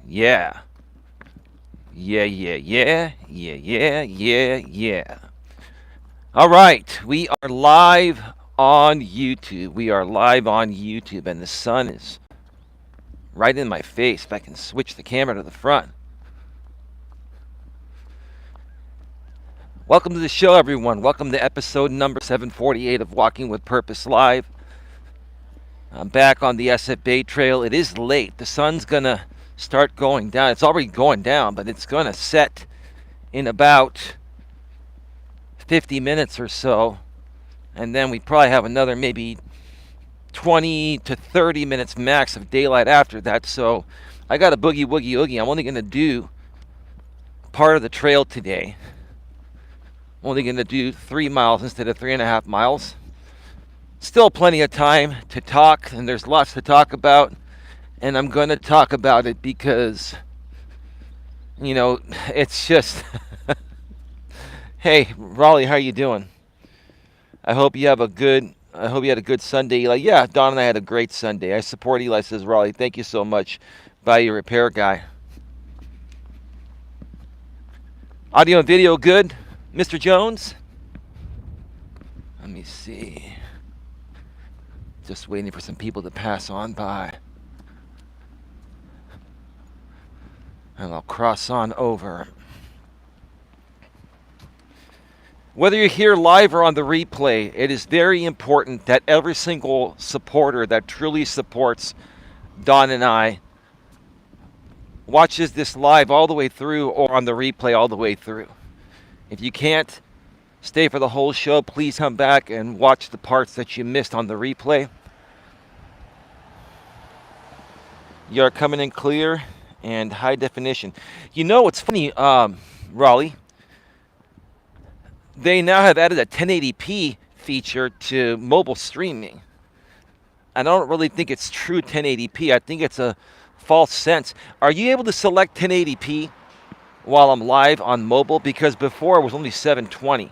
Yeah. Yeah, yeah, yeah, yeah, yeah, yeah, yeah. All right, we are live on YouTube. We are live on YouTube, and the sun is right in my face. If I can switch the camera to the front. Welcome to the show, everyone. Welcome to episode number 748 of Walking with Purpose Live. I'm back on the SF Bay Trail. It is late. The sun's gonna start going down. It's already going down, but it's gonna set in about 50 minutes or so. And then we probably have another maybe 20 to 30 minutes max of daylight after that. So I got a boogie woogie oogie. I'm only going to do part of the trail today. I'm only going to do 3 miles instead of 3.5 miles. Still plenty of time to talk, and there's lots to talk about. And I'm going to talk about it because, it's just, hey, Raleigh, how you doing? I hope you had a good Sunday, Eli. Yeah, Don and I had a great Sunday. I support Eli, says Raleigh. Thank you so much. By your repair guy. Audio and video good, Mr. Jones? Let me see. Just waiting for some people to pass on by. And I'll cross on over. Whether you're here live or on the replay, it is very important that every single supporter that truly supports Don and I watches this live all the way through or on the replay all the way through. If you can't stay for the whole show, please come back and watch the parts that you missed on the replay. You're coming in clear and high definition. You know, it's funny, Raleigh. They now have added a 1080p feature to mobile streaming. I don't really think it's true 1080p. I think it's a false sense. Are you able to select 1080p while I'm live on mobile? Because before it was only 720.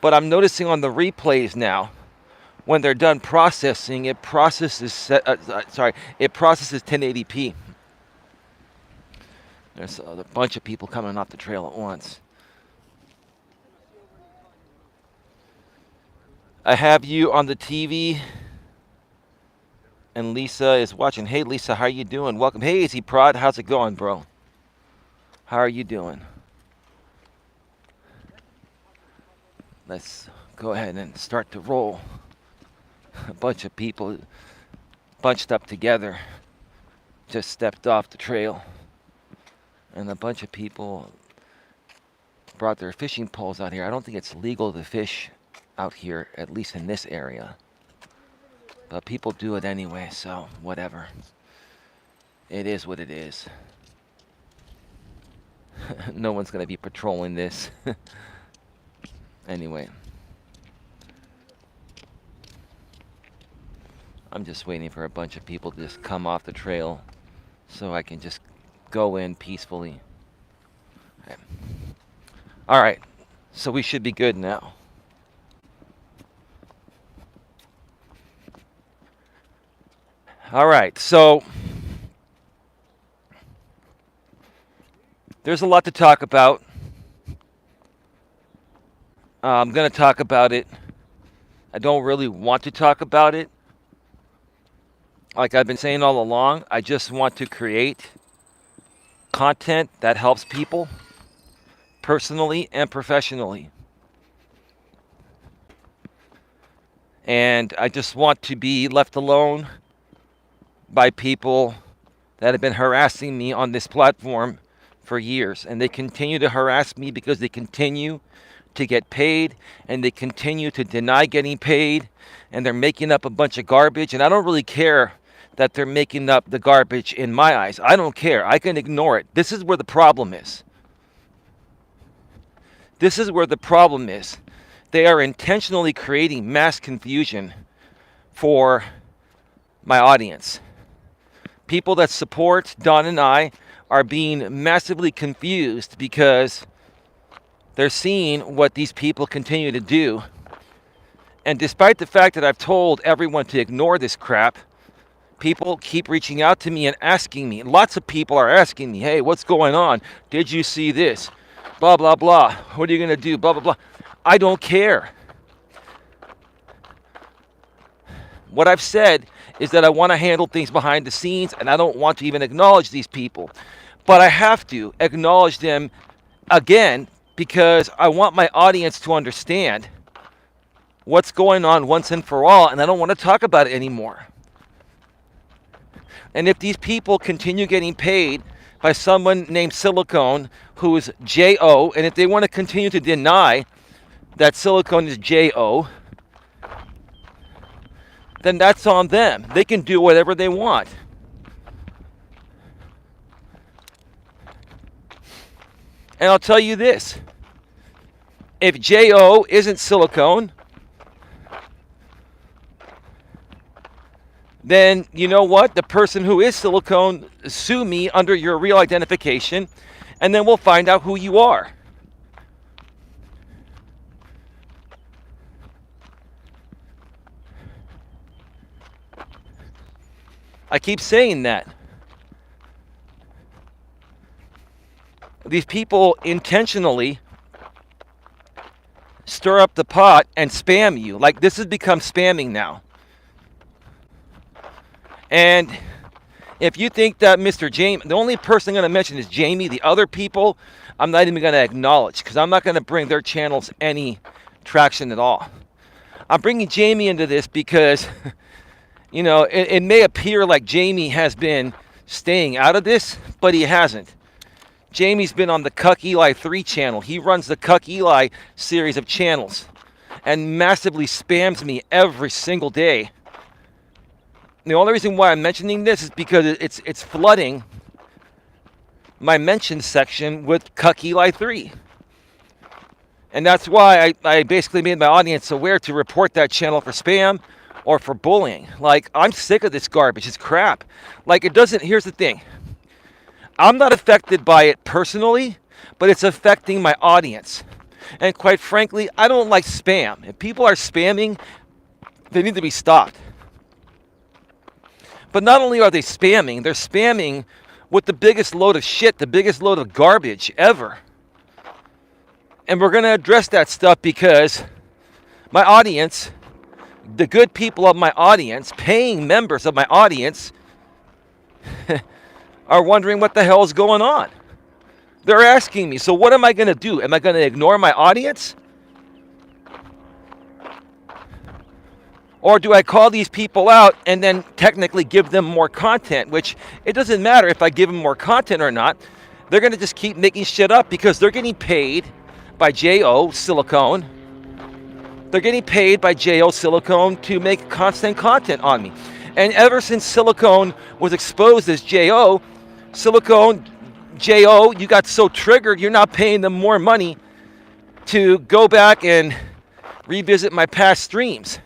But I'm noticing on the replays now, when they're done processing, it processes 1080p. There's a bunch of people coming off the trail at once. I have you on the TV, and Lisa is watching. Hey, Lisa, how are you doing? Welcome. Hey, Easy Prod, how's it going, bro? How are you doing? Let's go ahead and start to roll. A bunch of people bunched up together just stepped off the trail, and a bunch of people brought their fishing poles out here. I don't think it's legal to fish out here, at least in this area, but people do it anyway, so whatever. It is what it is. No one's gonna be patrolling this. Anyway, I'm just waiting for a bunch of people to just come off the trail so I can just go in peacefully. Okay. All right, so we should be good now. All right, so there's a lot to talk about. I'm going to talk about it. I don't really want to talk about it. Like I've been saying all along, I just want to create content that helps people personally and professionally. And I just want to be left alone by people that have been harassing me on this platform for years. And they continue to harass me because they continue to get paid, and they continue to deny getting paid, and they're making up a bunch of garbage. And I don't really care that they're making up the garbage in my eyes. I don't care. I can ignore it. This is where the problem is. This is where the problem is. They are intentionally creating mass confusion for my audience. People that support Don and I are being massively confused because they're seeing what these people continue to do. And despite the fact that I've told everyone to ignore this crap, People keep reaching out to me and asking me. Lots of people are asking me, hey, what's going on? Did you see this? Blah, blah, blah. What are you going to do? Blah, blah, blah. I don't care. What I've said is that I want to handle things behind the scenes, and I don't want to even acknowledge these people. But I have to acknowledge them again because I want my audience to understand what's going on once and for all, and I don't want to talk about it anymore. And if these people continue getting paid by someone named Silicone, who is J-O, and if they want to continue to deny that Silicone is J-O, then that's on them. They can do whatever they want. And I'll tell you this. If J-O isn't Silicone, then you know what? The person who is Silicone, sue me under your real identification, and then we'll find out who you are. I keep saying that. These people intentionally stir up the pot and spam you. Like, this has become spamming now. And if you think that Mr. Jamie, the only person I'm going to mention is Jamie, the other people, I'm not even going to acknowledge because I'm not going to bring their channels any traction at all. I'm bringing Jamie into this because, you know, it may appear like Jamie has been staying out of this, but he hasn't. Jamie's been on the Coach Eli 3 channel. He runs the Coach Eli series of channels and massively spams me every single day. The only reason why I'm mentioning this is because it's flooding my mention section with Coach Eli 3. And that's why I basically made my audience aware to report that channel for spam or for bullying. Like, I'm sick of this garbage. It's crap. Like, it doesn't, here's the thing. I'm not affected by it personally, but it's affecting my audience. And quite frankly, I don't like spam. If people are spamming, they need to be stopped. But not only are they spamming, they're spamming with the biggest load of shit, the biggest load of garbage ever. And we're going to address that stuff because my audience, the good people of my audience, paying members of my audience, are wondering what the hell is going on. They're asking me, so what am I going to do? Am I going to ignore my audience? Or do I call these people out and then technically give them more content, which it doesn't matter if I give them more content or not. They're going to just keep making shit up because they're getting paid by J.O. Silicone. They're getting paid by J.O. Silicone to make constant content on me. And ever since Silicone was exposed as J.O., Silicone, J.O., you got so triggered, you're not paying them more money to go back and revisit my past streams.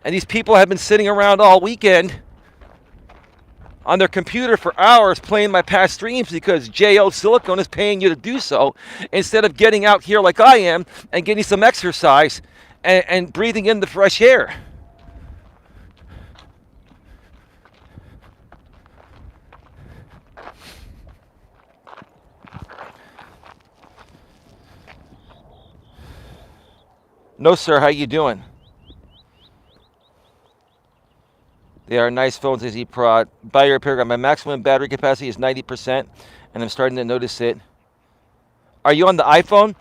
And these people have been sitting around all weekend on their computer for hours playing my past streams because J.O. Silicone is paying you to do so instead of getting out here like I am and getting some exercise and breathing in the fresh air. No, sir. How you doing? They are nice phones, AZ Prod. Buy your paragraph. My maximum battery capacity is 90%, and I'm starting to notice it. Are you on the iPhone?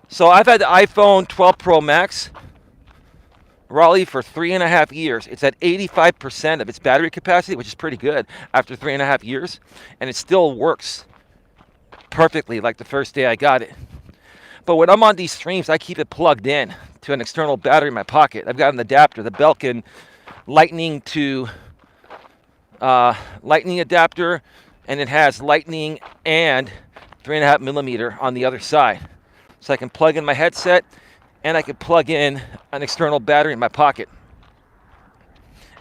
So I've had the iPhone 12 Pro Max, Raleigh, for 3.5 years. It's at 85% of its battery capacity, which is pretty good after 3.5 years, and it still works perfectly like the first day I got it. But when I'm on these streams, I keep it plugged in to an external battery in my pocket. I've got an adapter, the Belkin lightning to lightning adapter, and it has lightning and 3.5 millimeter on the other side. So I can plug in my headset and I can plug in an external battery in my pocket.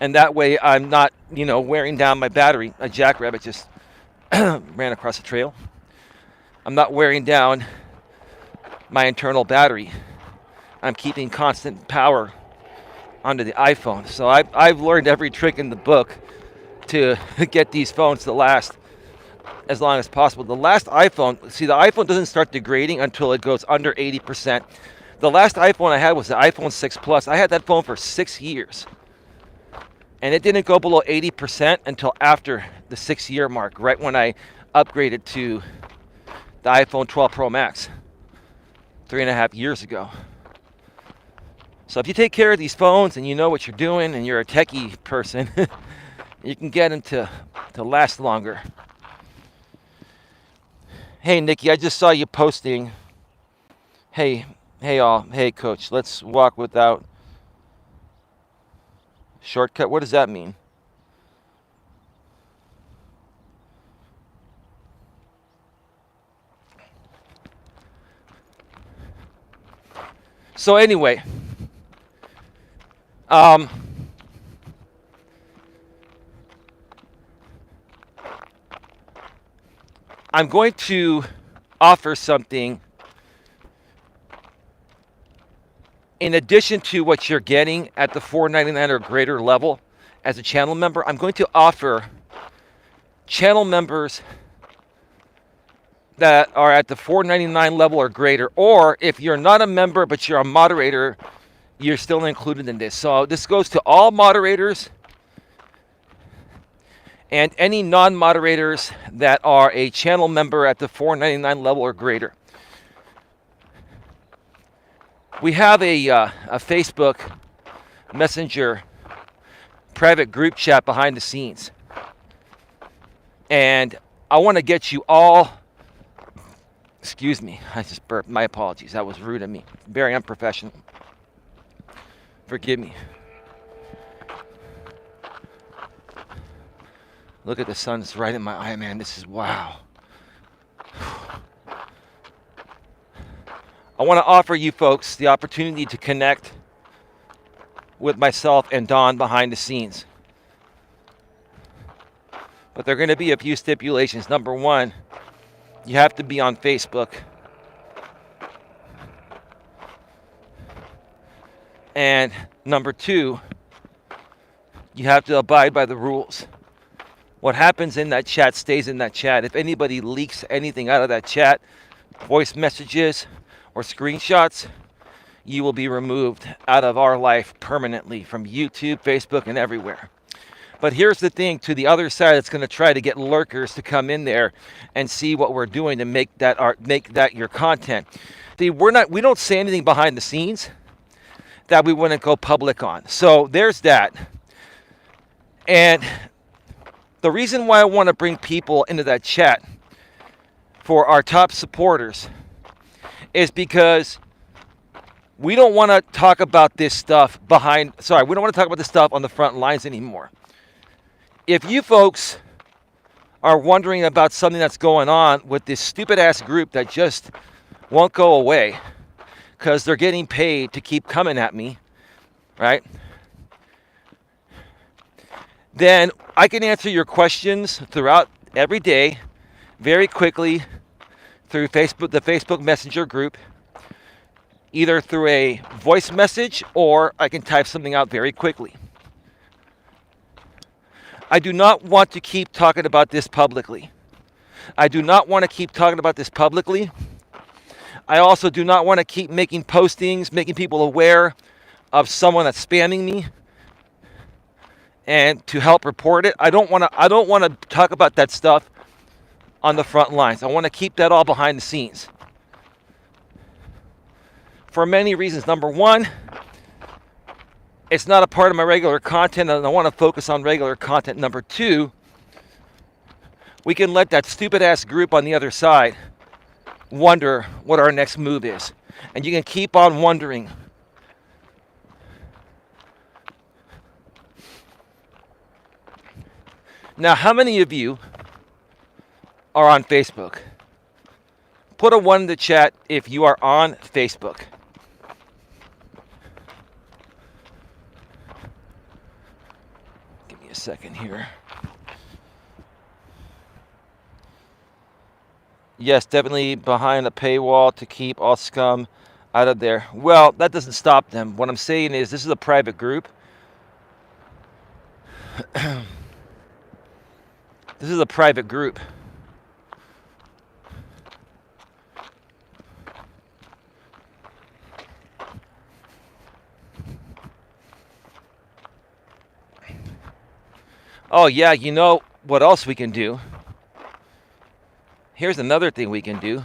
And that way I'm not, wearing down my battery. A jackrabbit just ran across the trail. I'm not wearing down my internal battery. I'm keeping constant power onto the iPhone. So I've learned every trick in the book to get these phones to last as long as possible. The last iPhone, see, the iPhone doesn't start degrading until it goes under 80%. The last iPhone I had was the iPhone 6 Plus. I had that phone for 6 years. And it didn't go below 80% until after the 6-year mark, right when I upgraded to the iPhone 12 Pro Max 3.5 years ago. So if you take care of these phones and you know what you're doing and you're a techie person, you can get them to last longer. Hey, Nikki, I just saw you posting. Hey all. Hey, Coach, let's walk without shortcut. What does that mean? So anyway, I'm going to offer something in addition to what you're getting at the $4.99 or greater level as a channel member. I'm going to offer channel members that are at the $4.99 level or greater, or if you're not a member but you're a moderator, you're still included in this. So this goes to all moderators and any non-moderators that are a channel member at the $4.99 level or greater. We have a Facebook Messenger private group chat behind the scenes. And I want to get you all, excuse me, I just burped, my apologies, that was rude of me, very unprofessional. Forgive me. Look at the sun, it's right in my eye, man, this is wow. I want to offer you folks the opportunity to connect with myself and Don behind the scenes. But there are going to be a few stipulations. Number one, you have to be on Facebook. And number two, you have to abide by the rules. What happens in that chat stays in that chat. If anybody leaks anything out of that chat, voice messages or screenshots, you will be removed out of our life permanently from YouTube, Facebook, and everywhere. But here's the thing, to the other side, it's going to try to get lurkers to come in there and see what we're doing to make that your content. See, we don't say anything behind the scenes that we wouldn't go public on. So there's that. And the reason why I want to bring people into that chat for our top supporters is because we don't want to talk about this stuff we don't want to talk about this stuff on the front lines anymore. If you folks are wondering about something that's going on with this stupid ass group that just won't go away because they're getting paid to keep coming at me, right? Then I can answer your questions throughout every day very quickly through Facebook, the Facebook Messenger group, either through a voice message or I can type something out very quickly. I do not want to keep talking about this publicly. I do not want to keep talking about this publicly. I also do not want to keep making postings, making people aware of someone that's spamming me and to help report it. I don't want to talk about that stuff on the front lines. I want to keep that all behind the scenes. For many reasons. Number one, it's not a part of my regular content, and I want to focus on regular content. Number two, we can let that stupid ass group on the other side wonder what our next move is. And you can keep on wondering. Now, how many of you are on Facebook? Put a 1 in the chat if you are on Facebook. Give me a second here. Yes, definitely behind a paywall to keep all scum out of there. Well, that doesn't stop them. What I'm saying is this is a private group. This is a private group. Oh, yeah, you know what else we can do? Here's another thing we can do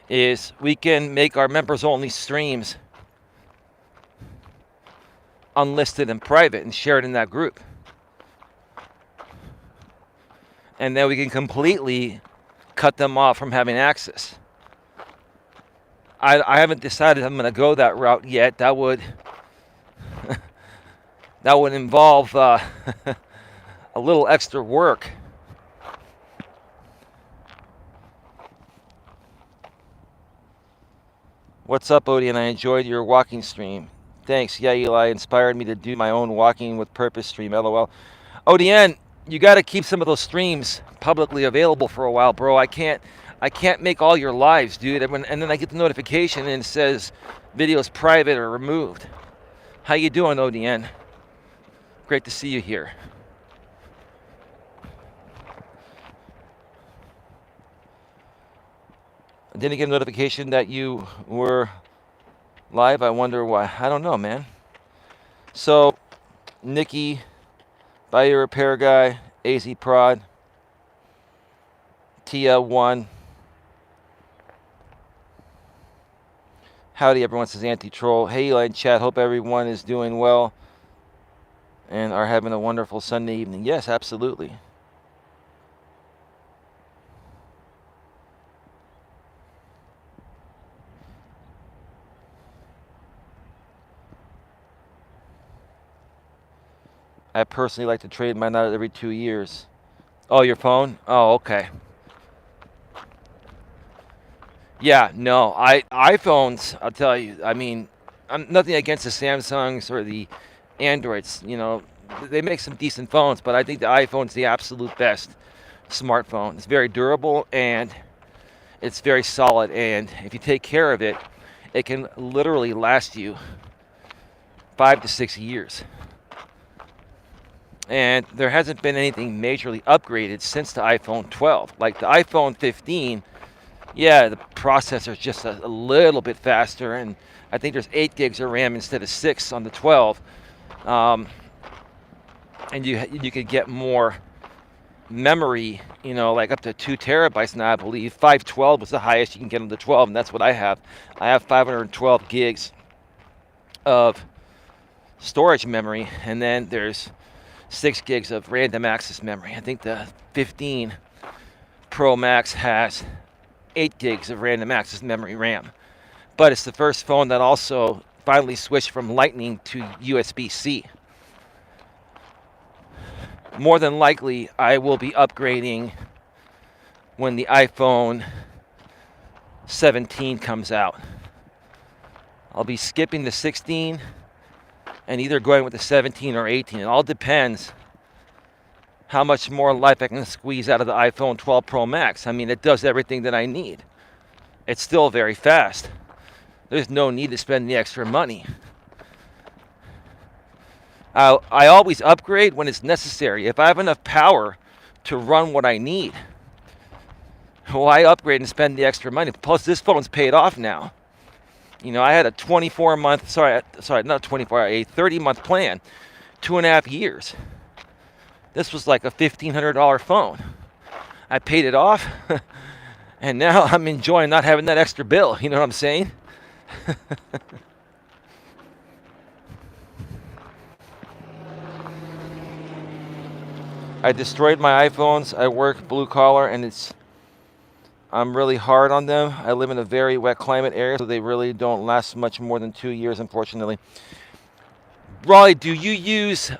is we can make our members only streams unlisted and private and share it in that group. And then we can completely cut them off from having access. I haven't decided I'm going to go that route yet. That would that would involve a little extra work. What's up, Odie? And I enjoyed your walking stream. Thanks. Yeah, Eli inspired me to do my own walking with purpose stream. LOL. ODN, you got to keep some of those streams publicly available for a while, bro. I can't make all your lives, dude. And then I get the notification and it says video is private or removed. How you doing, ODN? Great to see you here. I didn't get a notification that you were live. I wonder why. I don't know, man. So, Nikki, Bio Repair Guy, AZ Prod, Tia1. Howdy, everyone, says Anti-Troll. Hey, Eli and chat. Hope everyone is doing well and are having a wonderful Sunday evening. Yes, absolutely. I personally like to trade mine out every 2 years. Oh, your phone? Oh, okay. Yeah, no, iPhones, I'll tell you, I mean, I'm nothing against the Samsungs or the Androids, you know, they make some decent phones, but I think the iPhone's the absolute best smartphone. It's very durable and it's very solid, and if you take care of it, it can literally last you 5 to 6 years. And there hasn't been anything majorly upgraded since the iPhone 12. Like the iPhone 15, yeah, the processor's just a little bit faster, and I think there's 8 gigs of RAM instead of 6 on the 12. And you could get more memory, you know, like up to 2 terabytes now, I believe. 512 was the highest you can get on the 12, and that's what I have. I have 512 gigs of storage memory, and then there's 6 gigs of random access memory. I think the 15 Pro Max has 8 gigs of random access memory RAM. But it's the first phone that also finally switched from Lightning to USB-C. More than likely, I will be upgrading when the iPhone 17 comes out. I'll be skipping the 16 and either going with the 17 or 18. It all depends how much more life I can squeeze out of the iPhone 12 Pro Max. I mean, it does everything that I need. It's still very fast. There's no need to spend the extra money. I always upgrade when it's necessary. If I have enough power to run what I need, why upgrade and spend the extra money? Plus, this phone's paid off now. You know, I had a 24-month, not 24, a 30-month plan, 2.5 years. This was like a $1,500 phone. I paid it off, and now I'm enjoying not having that extra bill. You know what I'm saying? I destroyed my iPhones. I work blue collar, and I'm really hard on them. I live in a very wet climate area, so they really don't last much more than 2 years, unfortunately. Raleigh, do you use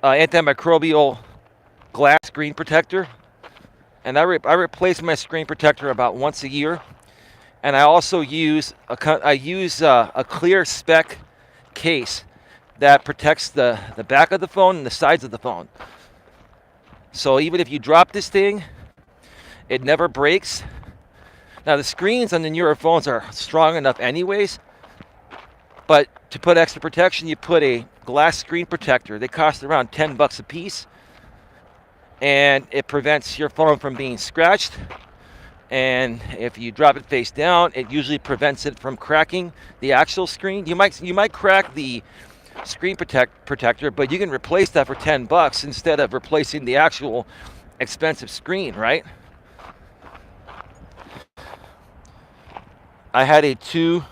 antimicrobial glass screen protector? And I replace my screen protector about once a year. And I also use a clear spec case that protects the back of the phone and the sides of the phone. So even if you drop this thing, it never breaks. Now, the screens on the newer phones are strong enough anyways, but to put extra protection, you put a glass screen protector. They cost around $10 a piece, and it prevents your phone from being scratched. And if you drop it face down, it usually prevents it from cracking the actual screen. You might crack the screen protector, but you can replace that for $10 instead of replacing the actual expensive screen, right? If I had 2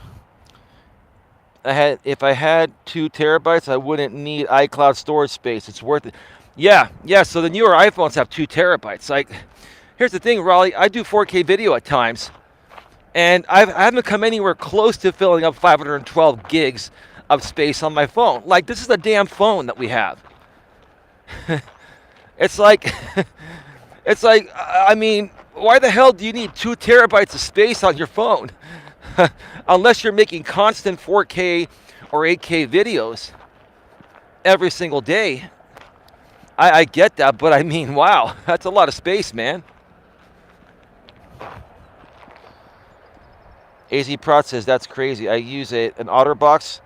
terabytes, I wouldn't need iCloud storage space. It's worth it. Yeah. So the newer iPhones have 2 terabytes. Like, here's the thing, Raleigh. I do 4K video at times, and I haven't come anywhere close to filling up 512 gigs of space on my phone. Like, this is a damn phone that we have. It's like, I mean, why the hell do you need 2 terabytes of space on your phone? Unless you're making constant 4K or 8K videos every single day. I get that, but I mean, wow, that's a lot of space, man. AZ Prot says, that's crazy. I use an OtterBox.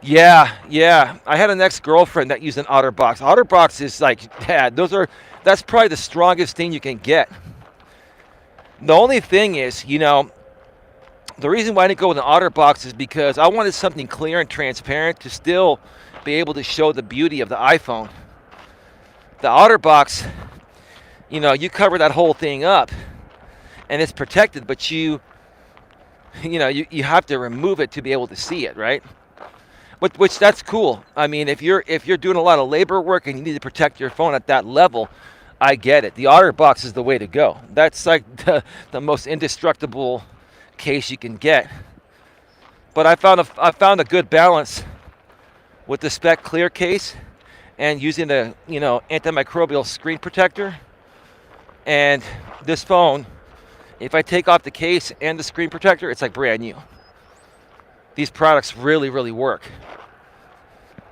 Yeah. I had an ex-girlfriend that used an OtterBox. OtterBox is like, Dad, that's probably the strongest thing you can get. The only thing is, the reason why I didn't go with an OtterBox is because I wanted something clear and transparent to still be able to show the beauty of the iPhone. The OtterBox, you cover that whole thing up, and it's protected, but you have to remove it to be able to see it, right? Which that's cool. I mean, if you're doing a lot of labor work and you need to protect your phone at that level, I get it. The OtterBox is the way to go. That's like the most indestructible case you can get. But I found a good balance with the Spec Clear case and using the antimicrobial screen protector. And this phone, if I take off the case and the screen protector, it's like brand new. These products really, really work.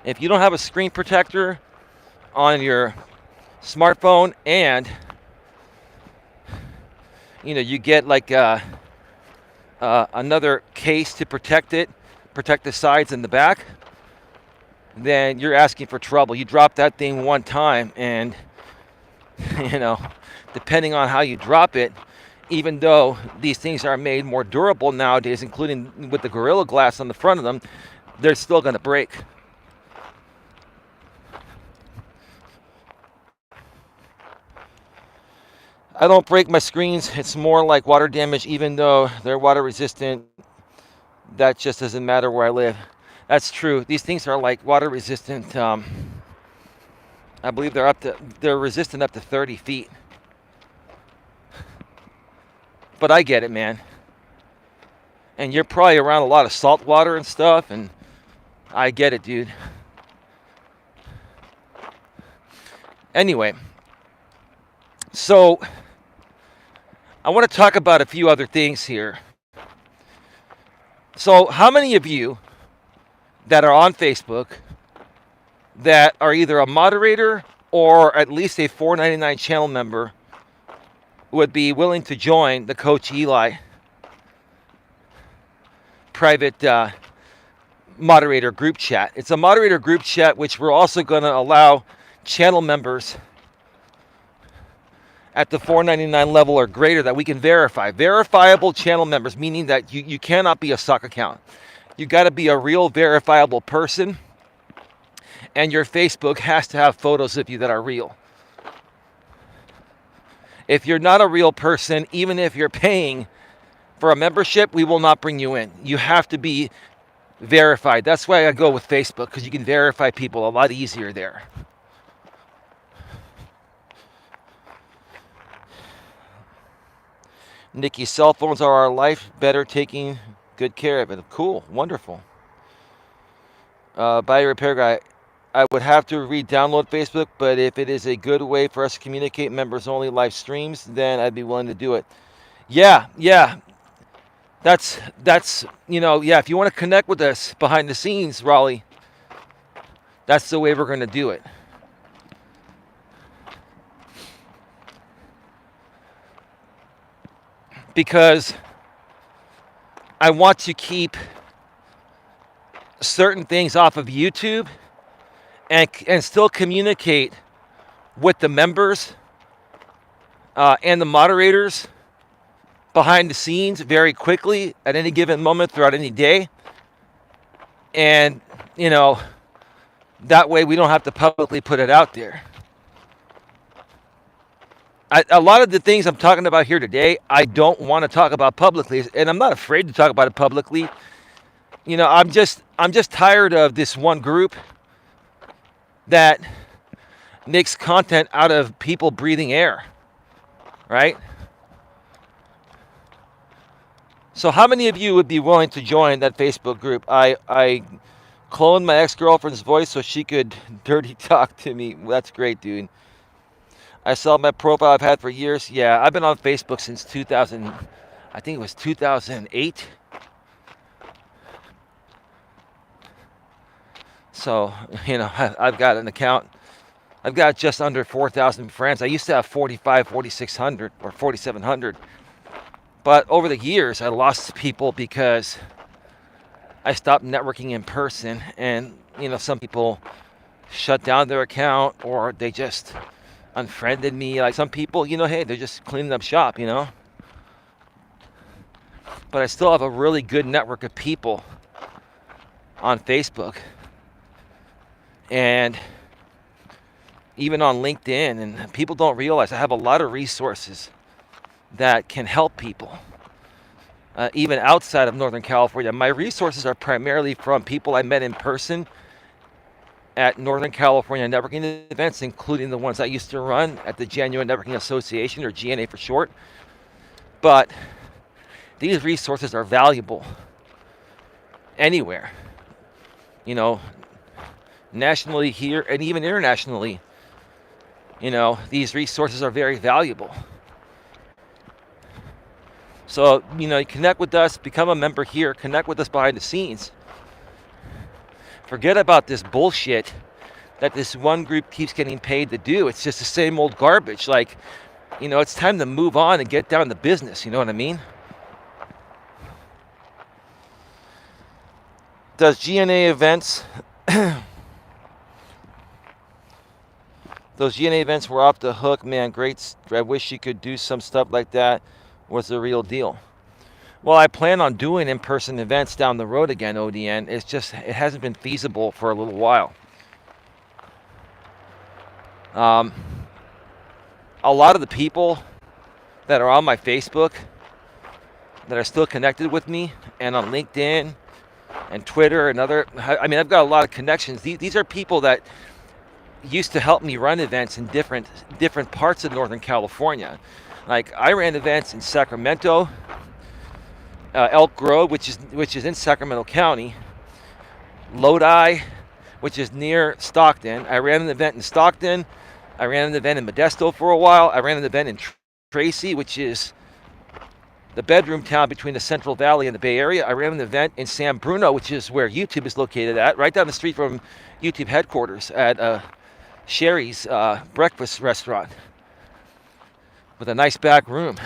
If you don't have a screen protector on your smartphone and you get like another case to protect the sides and the back, then you're asking for trouble. You drop that thing one time and depending on how you drop it, even though these things are made more durable nowadays, including with the Gorilla Glass on the front of them, they're still going to break. I don't break my screens. It's more like water damage, even though they're water resistant. That just doesn't matter where I live. That's true. These things are like water resistant. I believe they're resistant up to 30 feet. But I get it, man. And you're probably around a lot of salt water and stuff, and I get it, dude. Anyway, so I want to talk about a few other things here. So how many of you that are on Facebook that are either a moderator or at least a $4.99 channel member would be willing to join the Coach Eli private moderator group chat? It's a moderator group chat which we're also going to allow channel members at the $4.99 level or greater that we can verify. Verifiable channel members, meaning that you cannot be a suck account. You got to be a real verifiable person, and your Facebook has to have photos of you that are real. If you're not a real person, even if you're paying for a membership, we will not bring you in. You have to be verified. That's why I go with Facebook, because you can verify people a lot easier there. Nikki, cell phones are our life. Better taking good care of it. Cool. Wonderful. Buy a repair guy. I would have to re-download Facebook, but if it is a good way for us to communicate members only live streams, then I'd be willing to do it. Yeah. That's if you want to connect with us behind the scenes, Raleigh, that's the way we're going to do it. Because I want to keep certain things off of YouTube and still communicate with the members and the moderators behind the scenes very quickly at any given moment throughout any day. And, that way we don't have to publicly put it out there. A lot of the things I'm talking about here today, I don't want to talk about publicly, and I'm not afraid to talk about it publicly. I'm just tired of this one group that makes content out of people breathing air, right? So how many of you would be willing to join that Facebook group? I cloned my ex-girlfriend's voice so she could dirty talk to me. That's great, dude. I saw my profile I've had for years. Yeah, I've been on Facebook since 2000. I think it was 2008. So, I've got an account. I've got just under 4,000 friends. I used to have 4,600 or 4,700. But over the years, I lost people because I stopped networking in person. And, some people shut down their account or they just unfriended me. Like some people, hey, they're just cleaning up shop, But I still have a really good network of people on Facebook. And even on LinkedIn, and people don't realize I have a lot of resources that can help people, even outside of Northern California. My resources are primarily from people I met in person at Northern California networking events, including the ones I used to run at the Genuine Networking Association, or GNA for short. But these resources are valuable anywhere, nationally here and even internationally. These resources are very valuable. So, you connect with us, become a member here, connect with us behind the scenes. Forget about this bullshit that this one group keeps getting paid to do. It's just the same old garbage. Like, it's time to move on and get down to business. You know what I mean? Does GNA events... Those GNA events were off the hook, man. Great. I wish you could do some stuff like that. Was the real deal. Well, I plan on doing in-person events down the road again, ODN. It hasn't been feasible for a little while. A lot of the people that are on my Facebook that are still connected with me and on LinkedIn and Twitter and I've got a lot of connections. These are people that used to help me run events in different parts of Northern California. Like I ran events in Sacramento, Elk Grove, which is in Sacramento County, Lodi, which is near Stockton. I ran an event in Stockton. I ran an event in Modesto for a while. I ran an event in Tracy, which is the bedroom town between the Central Valley and the Bay Area. I ran an event in San Bruno, which is where YouTube is located at, right down the street from YouTube headquarters at Sherry's breakfast restaurant with a nice back room.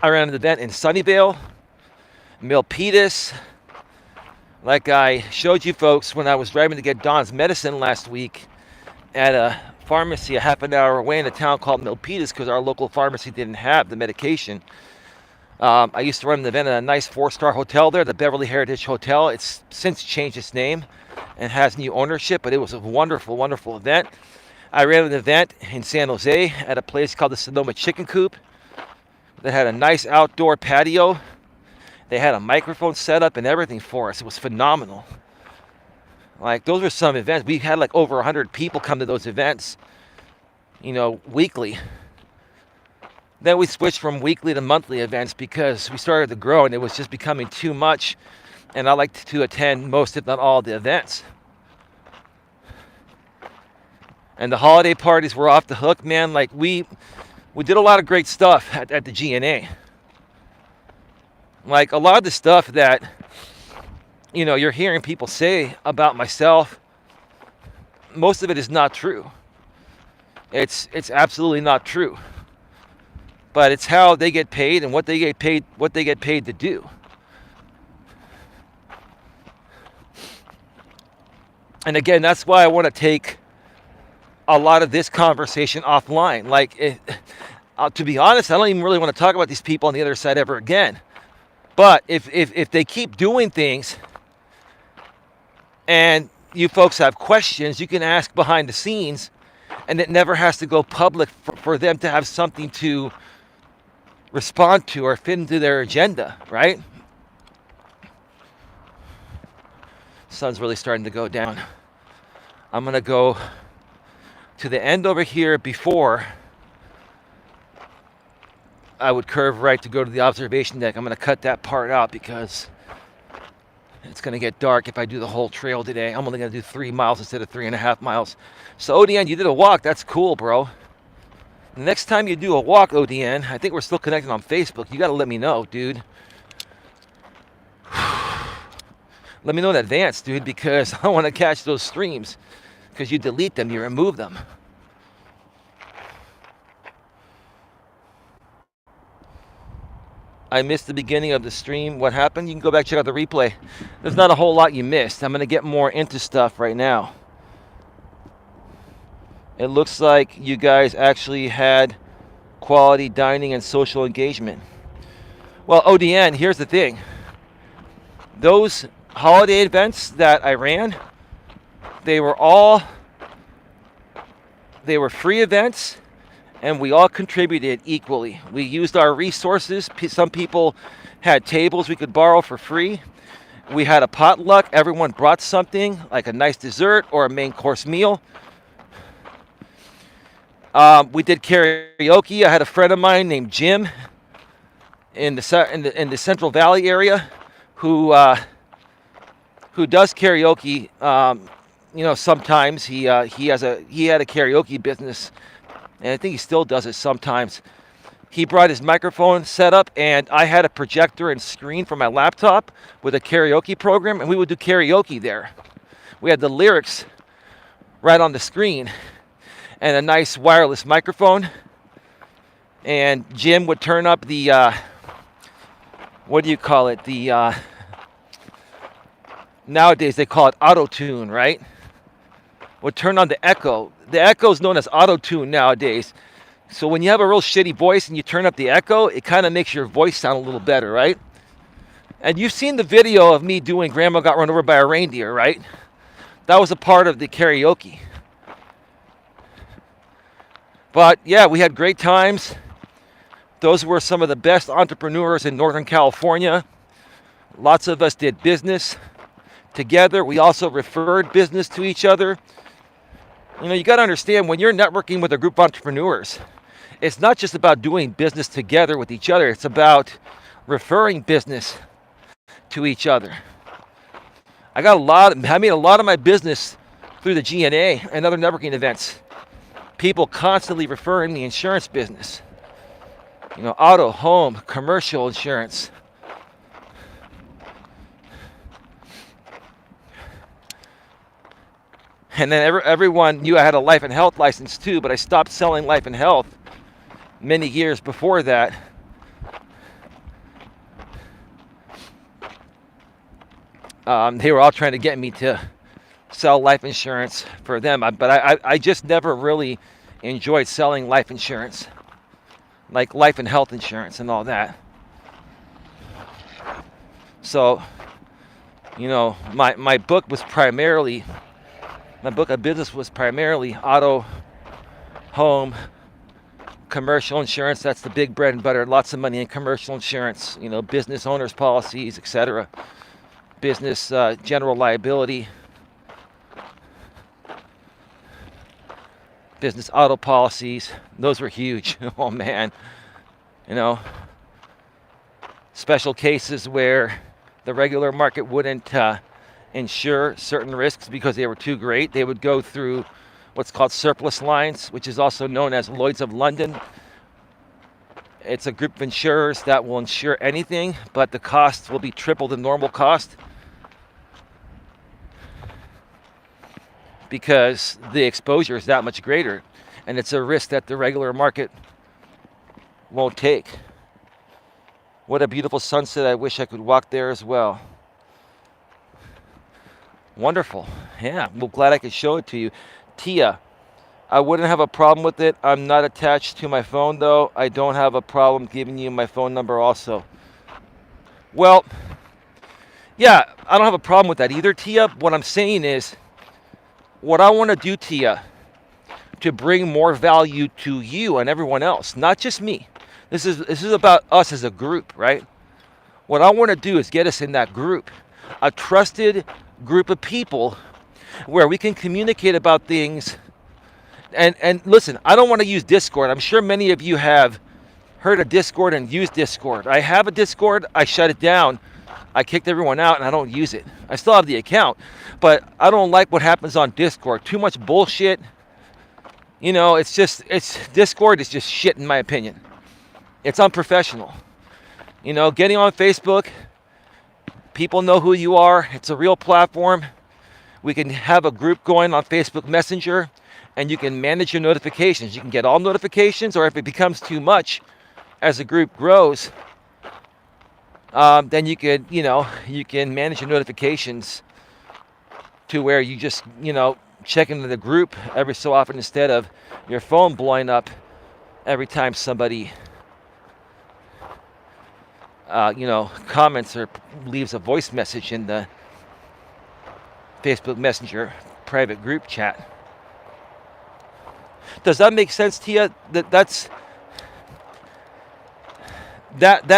I ran an event in Sunnyvale, Milpitas. Like I showed you folks when I was driving to get Don's medicine last week at a pharmacy a half an hour away in a town called Milpitas because our local pharmacy didn't have the medication. I used to run an event at a nice 4-star hotel there, the Beverly Heritage Hotel. It's since changed its name and has new ownership, but it was a wonderful, wonderful event. I ran an event in San Jose at a place called the Sonoma Chicken Coop that had a nice outdoor patio. They had a microphone set up and everything for us. It was phenomenal. Like, those were some events. We had like over 100 people come to those events, weekly. Then we switched from weekly to monthly events because we started to grow and it was just becoming too much. And I like to attend most, if not all, the events. And the holiday parties were off the hook, man. Like, we did a lot of great stuff at the GNA. Like, a lot of the stuff that, you're hearing people say about myself, most of it is not true. It's absolutely not true. But it's how they get paid and what they get paid to do. And again, that's why I want to take a lot of this conversation offline. To be honest, I don't even really want to talk about these people on the other side ever again. But if they keep doing things and you folks have questions, you can ask behind the scenes, and it never has to go public for them to have something to respond to or fit into their agenda, right? Sun's really starting to go down. I'm going to go to the end over here before I would curve right to go to the observation deck. I'm going to cut that part out because it's going to get dark if I do the whole trail today. I'm only going to do 3 miles instead of 3.5 miles. So ODN, you did a walk. That's cool, bro. The next time you do a walk, ODN, I think we're still connected on Facebook. You got to let me know, dude. Let me know in advance, dude, because I want to catch those streams. Because you delete them, you remove them. I missed the beginning of the stream. What happened? You can go back and check out the replay. There's not a whole lot you missed. I'm going to get more into stuff right now. It looks like you guys actually had quality dining and social engagement. Well, ODN, here's the thing. Those holiday events that I ran, they were free events, and we all contributed equally. We used our resources. Some people had tables we could borrow for free. We had a potluck. Everyone brought something, like a nice dessert or a main course meal. We did karaoke. I had a friend of mine named Jim in the Central Valley area who does karaoke. Sometimes he had a karaoke business, and I think he still does it sometimes. He brought his microphone set up, and I had a projector and screen for my laptop with a karaoke program, and we would do karaoke there. We had the lyrics right on the screen and a nice wireless microphone, and Jim would turn up the nowadays they call it auto-tune, right? Would turn on the echo. The echo is known as auto-tune nowadays. So when you have a real shitty voice and you turn up the echo, it kind of makes your voice sound a little better, right? And you've seen the video of me doing Grandma Got Run Over by a Reindeer, right? That was a part of the karaoke. But yeah, we had great times. Those were some of the best entrepreneurs in Northern California. Lots of us did business together. We also referred business to each other. You got to understand, when you're networking with a group of entrepreneurs, it's not just about doing business together with each other. It's about referring business to each other. I made a lot of my business through the GNA and other networking events. People constantly referring the insurance business. Auto, home, commercial insurance. And then everyone knew I had a life and health license too, but I stopped selling life and health many years before that. They were all trying to get me to sell life insurance for them, but I just never really enjoyed selling life insurance, like life and health insurance and all that. So, my book of business was primarily auto, home, commercial insurance. That's the big bread and butter. Lots of money in commercial insurance, business owners policies, etc. Business general liability, business auto policies. Those were huge. Oh man. Special cases where the regular market wouldn't insure certain risks because they were too great. They would go through what's called surplus lines, which is also known as Lloyd's of London. It's a group of insurers that will insure anything, but the cost will be triple the normal cost because the exposure is that much greater, and it's a risk that the regular market won't take. What a beautiful sunset. I wish I could walk there as well. Wonderful. Yeah, well, glad I could show it to you. Tia, I wouldn't have a problem with it. I'm not attached to my phone, though. I don't have a problem giving you my phone number also. Well, yeah, I don't have a problem with that either, Tia. What I'm saying is, what I want to do, Tia, to bring more value to you and everyone else, not just me. This is about us as a group, right? What I want to do is get us in that group, a trusted group of people where we can communicate about things. And listen, I don't want to use Discord. I'm sure many of you have heard of Discord and used Discord. I have a Discord. I shut it down. I kicked everyone out and I don't use it. I still have the account, but I don't like what happens on Discord. Too much bullshit. You know, it's Discord is just shit in my opinion. It's unprofessional. You know, getting on Facebook, people know who you are. It's a real platform. We can have a group going on Facebook Messenger, and you can manage your notifications. You can get all notifications, or if it becomes too much as the group grows, then you can manage your notifications to where you just, check into the group every so often instead of your phone blowing up every time somebody comments or leaves a voice message in the Facebook Messenger private group chat. Does that make sense, Tia? That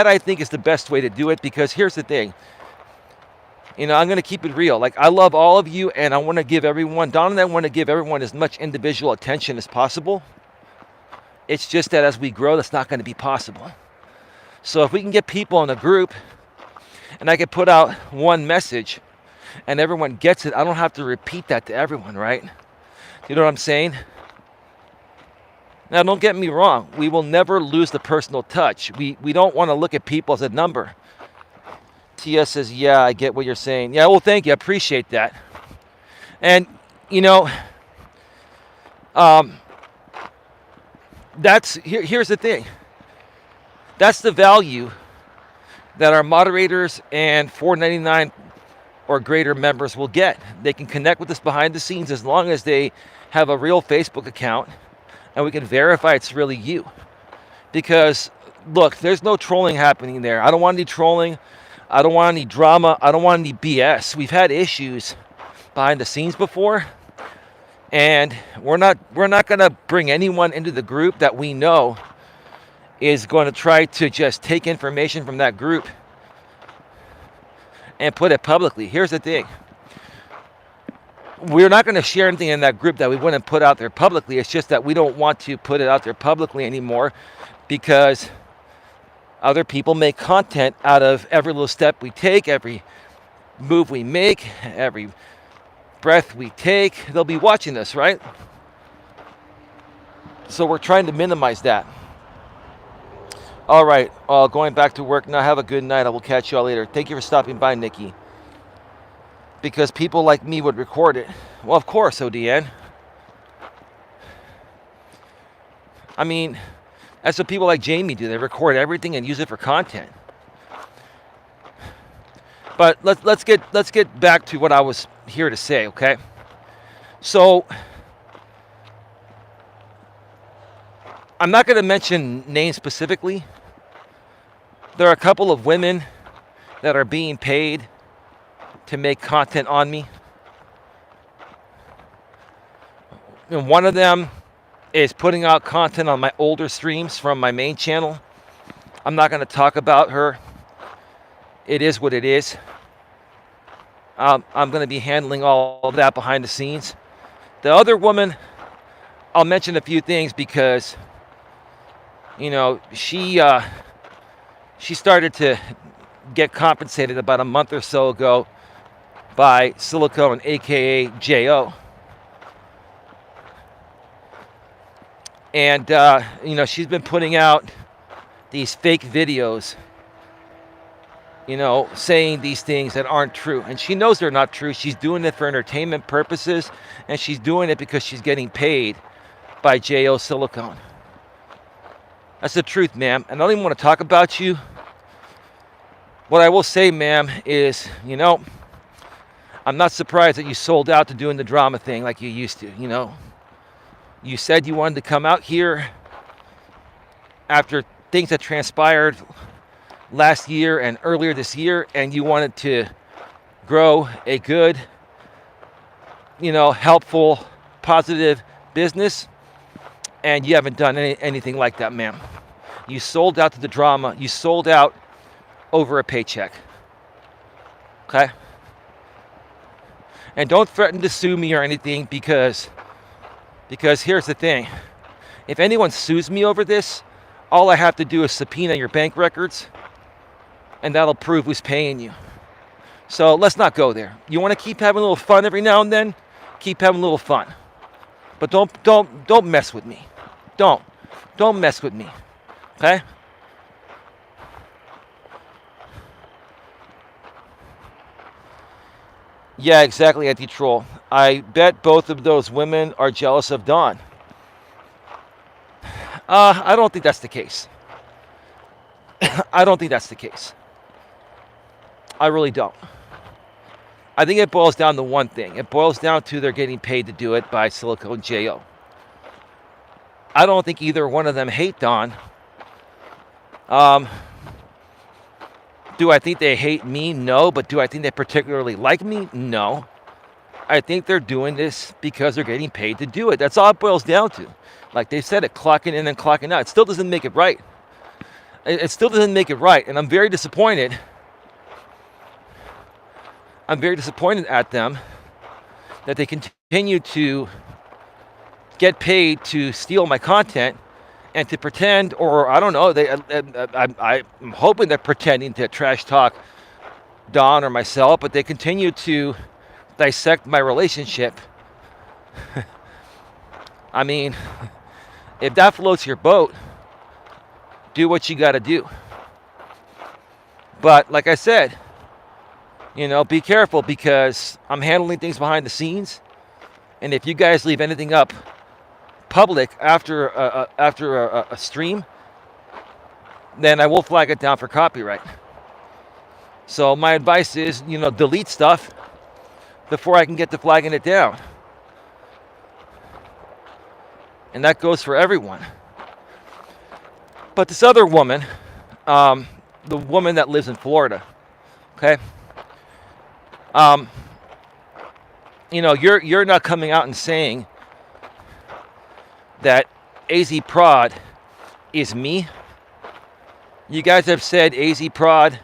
I think is the best way to do it, because here's the thing. I'm going to keep it real. Like, I love all of you, and I want to give everyone, Don and I want to give everyone as much individual attention as possible. It's just that as we grow, that's not going to be possible. So if we can get people in a group, and I can put out one message, and everyone gets it, I don't have to repeat that to everyone, right? You know what I'm saying? Now, don't get me wrong. We will never lose the personal touch. We don't want to look at people as a number. Tia says, yeah, I get what you're saying. Yeah, well, thank you. I appreciate that. And, here's the thing. That's the value that our moderators and $4.99 or greater members will get. They can connect with us behind the scenes as long as they have a real Facebook account, and we can verify it's really you. Because, look, there's no trolling happening there. I don't want any trolling. I don't want any drama. I don't want any BS. We've had issues behind the scenes before, and we're not going to bring anyone into the group that we know is going to try to just take information from that group and put it publicly. Here's the thing. We're not going to share anything in that group that we wouldn't put out there publicly. It's just that we don't want to put it out there publicly anymore, because other people make content out of every little step we take, every move we make, every breath we take. They'll be watching us, right? So we're trying to minimize that. All right, going back to work now. Have a good night. I will catch you all later. Thank you for stopping by, Nikki. Because people like me would record it. Well, of course, ODN. I mean, that's what people like Jamie do. They record everything and use it for content. But let's get back to what I was here to say, okay? So I'm not going to mention names specifically. There are a couple of women that are being paid to make content on me. And one of them is putting out content on my older streams from my main channel. I'm not going to talk about her. It is what it is. I'm going to be handling all of that behind the scenes. The other woman, I'll mention a few things because, she started to get compensated about a month or so ago by Silicone, aka J.O. And, she's been putting out these fake videos, saying these things that aren't true. And she knows they're not true. She's doing it for entertainment purposes, and she's doing it because she's getting paid by J.O. Silicone. That's the truth, ma'am. And I don't even want to talk about you. What I will say, ma'am, is, I'm not surprised that you sold out to doing the drama thing like you used to, you know. You said you wanted to come out here after things that transpired last year and earlier this year, and you wanted to grow a good, you know, helpful, positive business, and you haven't done anything like that, ma'am. You sold out to the drama. You sold out over a paycheck. Okay? And don't threaten to sue me or anything because here's the thing. If anyone sues me over this, all I have to do is subpoena your bank records, and that'll prove who's paying you. So let's not go there. You want to keep having a little fun every now and then? Keep having a little fun. But don't mess with me. Don't mess with me. Okay? Yeah, exactly, anti-troll. I bet both of those women are jealous of Dawn. I don't think that's the case. I don't think that's the case. I really don't. I think it boils down to one thing. It boils down to they're getting paid to do it by Silicone J.O. I don't think either one of them hate Dawn. Do I think they hate me? No. But do I think they particularly like me? No. I think they're doing this because they're getting paid to do it. That's all it boils down to. Like they said it, clocking in and clocking out. It still doesn't make it right. It still doesn't make it right. And I'm very disappointed. I'm very disappointed at them that they continue to get paid to steal my content and to pretend, or I don't know, I'm hoping they're pretending to trash talk Dawn or myself, but they continue to dissect my relationship. I mean, if that floats your boat, do what you got to do. But like I said, you know, be careful because I'm handling things behind the scenes. And if you guys leave anything up public after a stream, then I will flag it down for copyright. So my advice is, you know, delete stuff before I can get to flagging it down. And that goes for everyone. But this other woman, the woman that lives in Florida, okay? You know, you're not coming out and saying that AZ Prod is me. You guys have said AZ Prod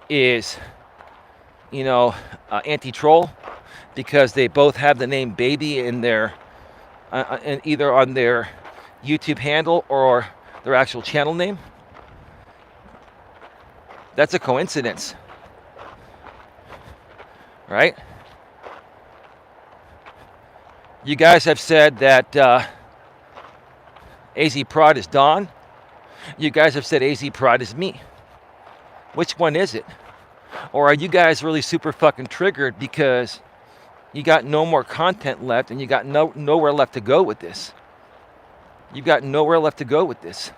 is, you know, anti-troll because they both have the name Baby in their, either on their YouTube handle or their actual channel name. That's a coincidence, right? You guys have said that AZ Prod is Dawn. You guys have said AZ Prod is me. Which one is it? Or are you guys really super fucking triggered because you got no more content left and you got nowhere left to go with this? You've got nowhere left to go with this.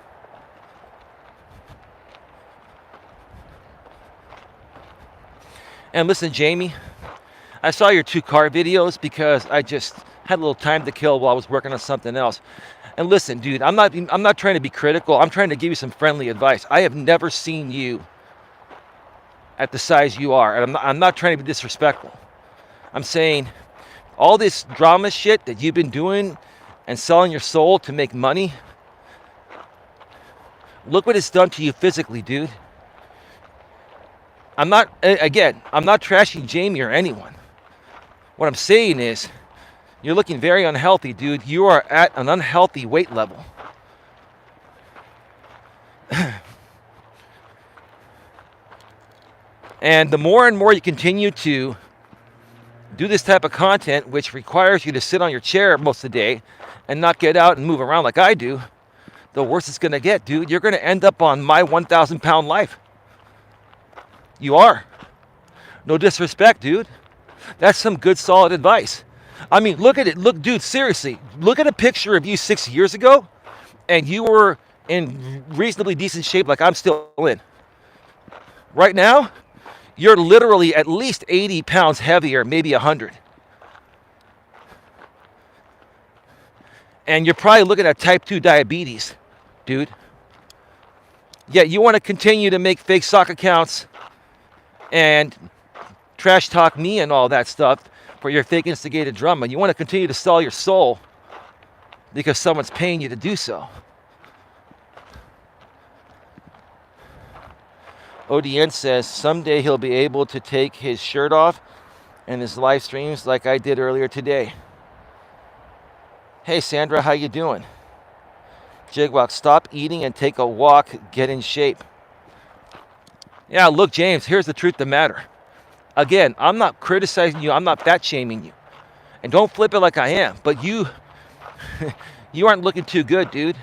And listen, Jamie, I saw your 2-car videos because I just had a little time to kill while I was working on something else. And listen, dude, I'm not trying to be critical. I'm trying to give you some friendly advice. I have never seen you at the size you are. And I'm not trying to be disrespectful. I'm saying all this drama shit that you've been doing and selling your soul to make money, look what it's done to you physically, dude. I'm not trashing Jamie or anyone. What I'm saying is, you're looking very unhealthy, dude. You are at an unhealthy weight level. And the more and more you continue to do this type of content, which requires you to sit on your chair most of the day and not get out and move around like I do, the worse it's going to get, dude. You're going to end up on my 1,000-pound life. You are. No disrespect, dude. That's some good, solid advice. I mean, look at it. Look, dude, seriously. Look at a picture of you 6 years ago, and you were in reasonably decent shape like I'm still in. Right now, you're literally at least 80 pounds heavier, maybe 100. And you're probably looking at type 2 diabetes, dude. Yet you want to continue to make fake sock accounts and trash talk me and all that stuff for your fake instigated drama. You want to continue to sell your soul because someone's paying you to do so. ODN says someday he'll be able to take his shirt off in his live streams like I did earlier today. Hey Sandra, how you doing? Jigwalk, stop eating and take a walk, get in shape. Yeah, look, James, here's the truth of the matter. Again, I'm not criticizing you, I'm not fat shaming you. And don't flip it like I am, but you aren't looking too good, dude.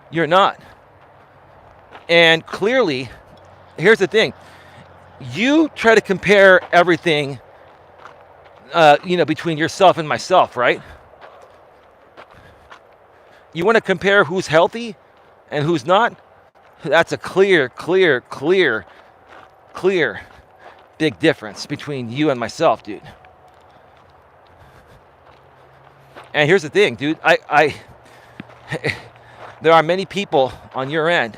You're not. And clearly, here's the thing. You try to compare everything, between yourself and myself, right? You want to compare who's healthy and who's not? That's a clear big difference between you and myself, dude. And here's the thing, dude. There are many people on your end,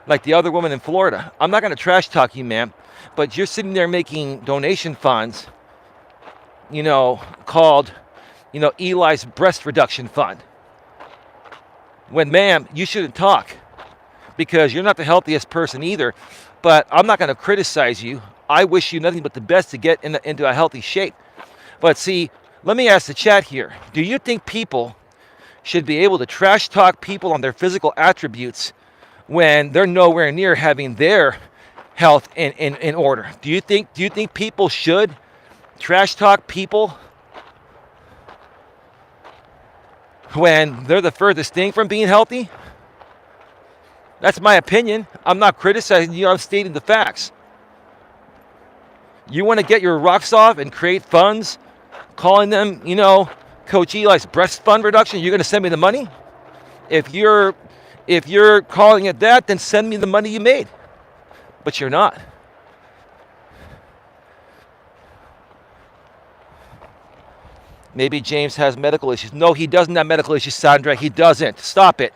like the other woman in Florida. I'm not going to trash talk you, ma'am, but you're sitting there making donation funds, called, Eli's breast reduction fund. When, ma'am, you shouldn't talk because you're not the healthiest person either, but I'm not going to criticize you. I wish you nothing but the best to get into a healthy shape. But see, let me ask the chat here. Do you think people should be able to trash talk people on their physical attributes when they're nowhere near having their health in order? Do you think people should trash talk people when they're the furthest thing from being healthy? That's my opinion. I'm not criticizing you, I'm stating the facts. You want to get your rocks off and create funds, calling them, Coach Eli's breast fund reduction, you're going to send me the money? If you're calling it that, then send me the money you made. But you're not. Maybe James has medical issues. No, he doesn't have medical issues, Sandra. He doesn't. Stop it.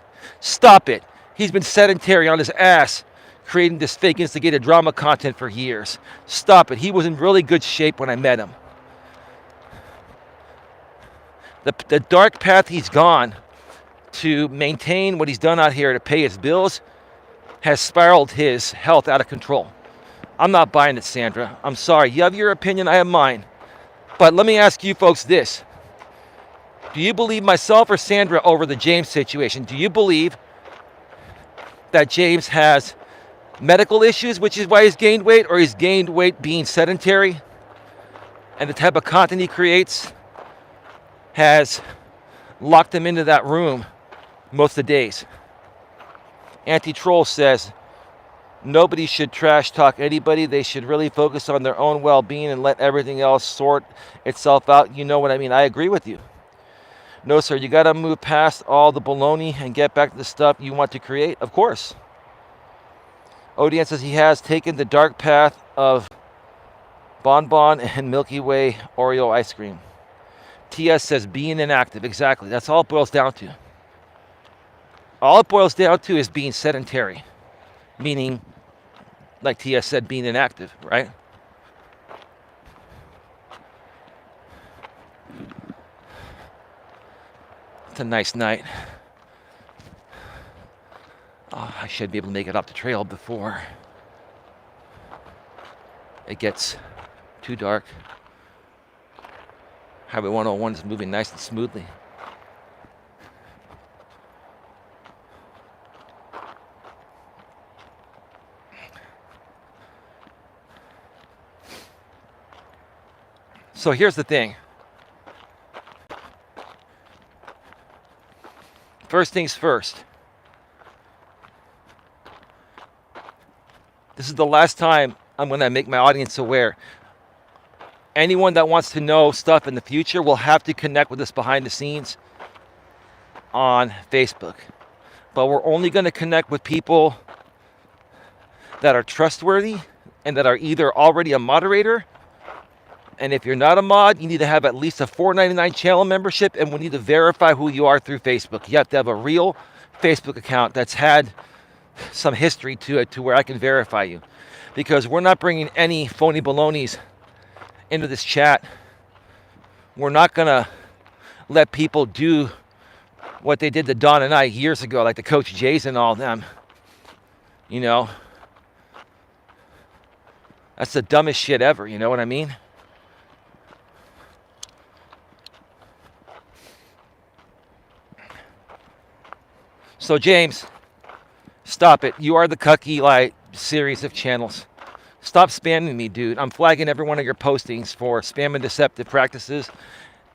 He's been sedentary on his ass, creating this fake instigated drama content for years. Stop it. He was in really good shape when I met him. The dark path he's gone to maintain what he's done out here to pay his bills has spiraled his health out of control. I'm not buying it, Sandra. I'm sorry. You have your opinion, I have mine. But let me ask you folks this. Do you believe myself or Sandra over the James situation? Do you believe that James has medical issues, which is why he's gained weight, or he's gained weight being sedentary and the type of content he creates has locked him into that room most of the days? Anti-Troll says, nobody should trash talk anybody. They should really focus on their own well-being and let everything else sort itself out. You know what I mean? I agree with you. No, sir, you got to move past all the baloney and get back to the stuff you want to create. Of course. Odian says he has taken the dark path of Bonbon and Milky Way Oreo ice cream. TS says being inactive. Exactly. That's all it boils down to. All it boils down to is being sedentary. Meaning, like TS said, being inactive, right? It's a nice night. Oh, I should be able to make it up the trail before it gets too dark. Highway 101 is moving nice and smoothly. So here's the thing. First things first. This is the last time I'm going to make my audience aware. Anyone that wants to know stuff in the future will have to connect with us behind the scenes on Facebook. But we're only going to connect with people that are trustworthy and that are either already a moderator, and if you're not a mod, you need to have at least a $4.99 channel membership, and we need to verify who you are through Facebook. You have to have a real Facebook account that's had some history to it to where I can verify you. Because we're not bringing any phony balonies into this chat. We're not going to let people do what they did to Don and I years ago, like the Coach J's and all them. You know, that's the dumbest shit ever, you know what I mean? So James, stop it. You are the Coach Eli series of channels. Stop spamming me, dude. I'm flagging every one of your postings for spam and deceptive practices,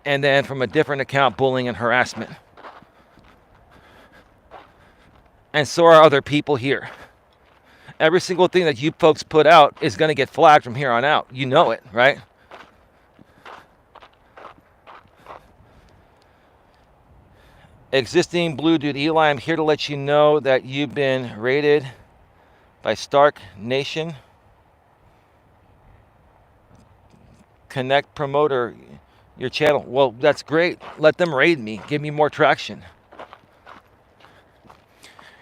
and then from a different account, bullying and harassment. And so are other people here. Every single thing that you folks put out is going to get flagged from here on out. You know it, right? Existing Blue Dude Eli, I'm here to let you know that you've been raided by Stark Nation. Connect promoter your channel. Well, that's great. Let them raid me. Give me more traction.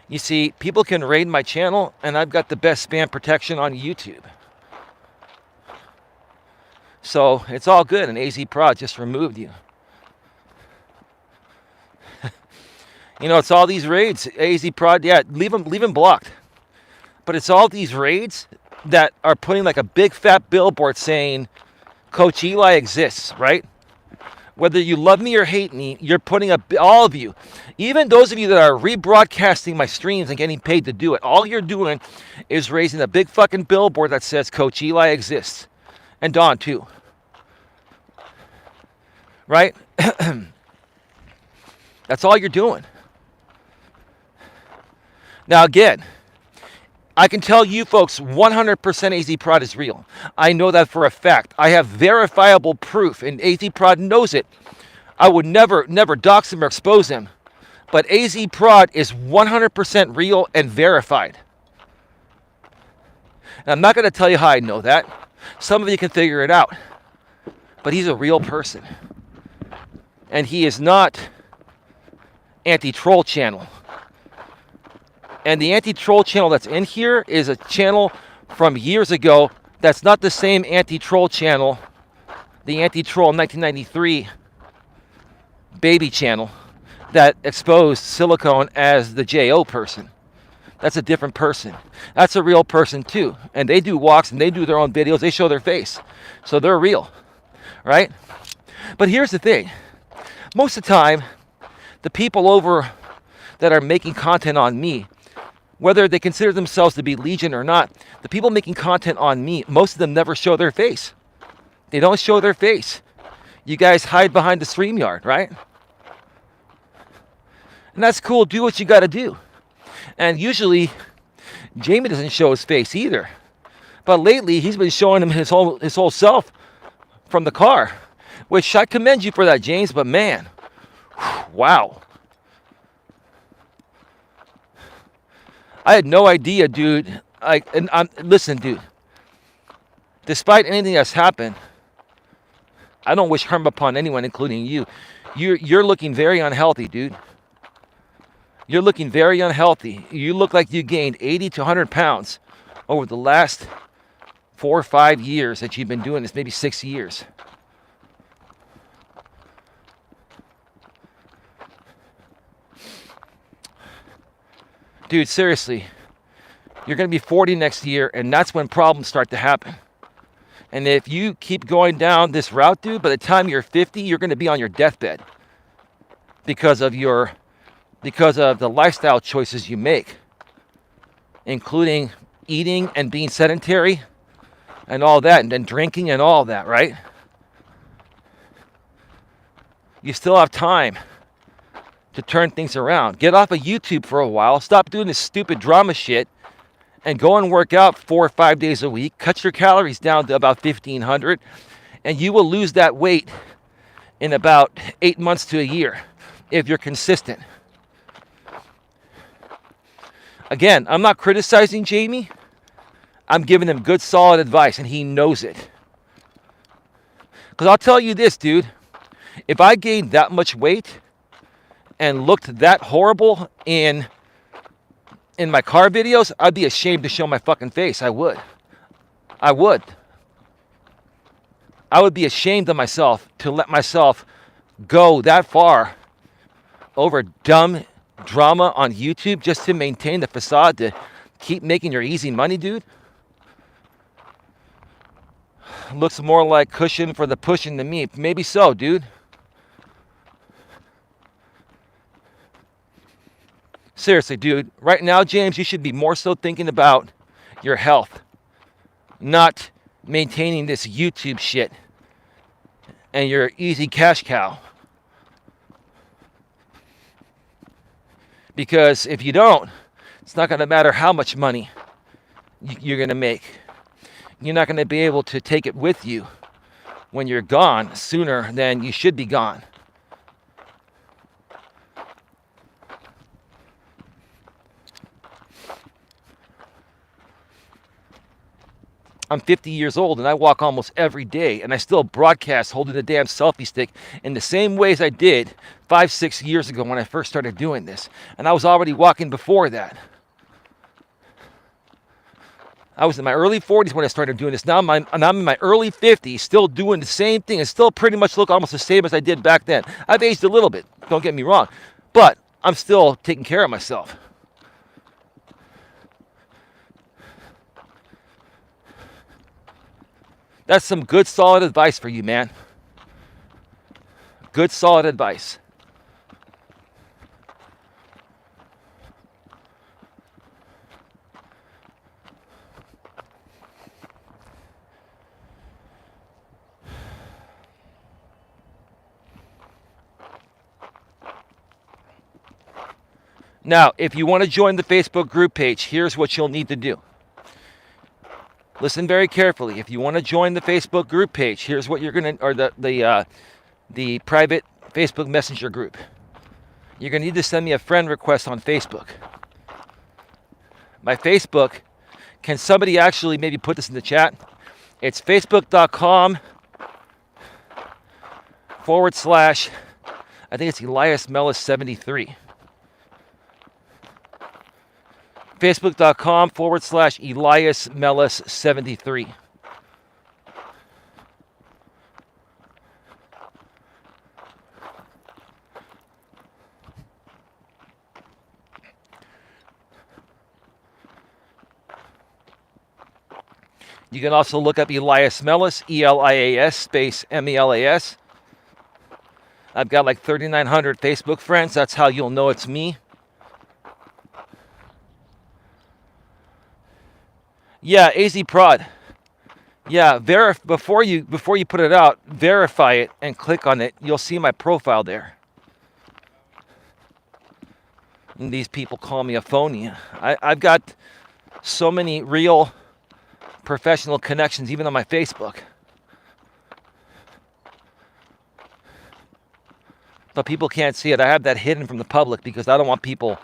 You see, people can raid my channel, and I've got the best spam protection on YouTube. So it's all good, and AZ Prod just removed you. You know, it's all these raids. AZ Prod, yeah, leave them blocked. But it's all these raids that are putting like a big fat billboard saying, Coach Eli exists, right? Whether you love me or hate me, you're putting up, all of you, even those of you that are rebroadcasting my streams and getting paid to do it, all you're doing is raising a big fucking billboard that says Coach Eli exists. And Don too. Right? That's all you're doing. Now again, I can tell you folks 100% AZ Prod is real. I know that for a fact. I have verifiable proof, and AZ Prod knows it. I would never dox him or expose him. But AZ Prod is 100% real and verified. And I'm not going to tell you how I know that. Some of you can figure it out. But he's a real person. And he is not anti-troll channel. And the anti-troll channel that's in here is a channel from years ago that's not the same anti-troll channel, the anti-troll 1993 baby channel that exposed Silicone as the JO person. That's a different person. That's a real person too. And they do walks and they do their own videos. They show their face. So they're real, right? But here's the thing. Most of the time, the people over that are making content on me, whether they consider themselves to be Legion or not, the people making content on me, most of them never show their face. They don't show their face. You guys hide behind the StreamYard, right? And that's cool. Do what you got to do. And usually, Jamie doesn't show his face either. But lately, he's been showing him his whole self from the car, which I commend you for that, James. But man, wow. I had no idea, dude. Listen, dude. Despite anything that's happened, I don't wish harm upon anyone, including you. You're looking very unhealthy, dude. You're looking very unhealthy. You look like you gained 80 to 100 pounds over the last 4 or 5 years that you've been doing this, maybe 6 years. Dude, seriously, you're going to be 40 next year, and that's when problems start to happen. And if you keep going down this route, dude, by the time you're 50, you're going to be on your deathbed because of the lifestyle choices you make, including eating and being sedentary and all that, and then drinking and all that, right? You still have time to turn things around. Get off of YouTube for a while. Stop doing this stupid drama shit and go and work out 4 or 5 days a week. Cut your calories down to about 1,500, and you will lose that weight in about 8 months to a year if you're consistent. Again, I'm not criticizing Jamie. I'm giving him good, solid advice, and he knows it. Because I'll tell you this, dude. If I gained that much weight and looked that horrible in my car videos, I'd be ashamed to show my fucking face. I would. I would be ashamed of myself to let myself go that far over dumb drama on YouTube just to maintain the facade to keep making your easy money, dude. Looks more like cushion for the pushing to me. Maybe so, dude. Seriously, dude. Right now, James, you should be more so thinking about your health, not maintaining this YouTube shit and your easy cash cow. Because if you don't, it's not going to matter how much money you're going to make. You're not going to be able to take it with you when you're gone sooner than you should be gone. I'm 50 years old and I walk almost every day, and I still broadcast holding the damn selfie stick in the same ways I did 5-6 years ago when I first started doing this. And I was already walking before that. I was in my early 40s when I started doing this. Now I'm in my early 50s, still doing the same thing, and still pretty much look almost the same as I did back then. I've aged a little bit, don't get me wrong, but I'm still taking care of myself. That's some good, solid advice for you, man. Good, solid advice. Now, if you want to join the Facebook group page, here's what you'll need to do. Listen very carefully. If you want to join the Facebook group page, here's what you're going to, or the private Facebook Messenger group. You're going to need to send me a friend request on Facebook. My Facebook, can somebody actually maybe put this in the chat? It's facebook.com/ I think it's Elias Melas 73. Facebook.com/ Elias Melas 73. You can also look up Elias Melas, Elias space Melas. I've got like 3,900 Facebook friends. That's how you'll know it's me. Yeah, AZ Prod. Yeah, before you put it out, verify it and click on it. You'll see my profile there. And these people call me a phony. I've got so many real professional connections, even on my Facebook. But people can't see it. I have that hidden from the public because I don't want people.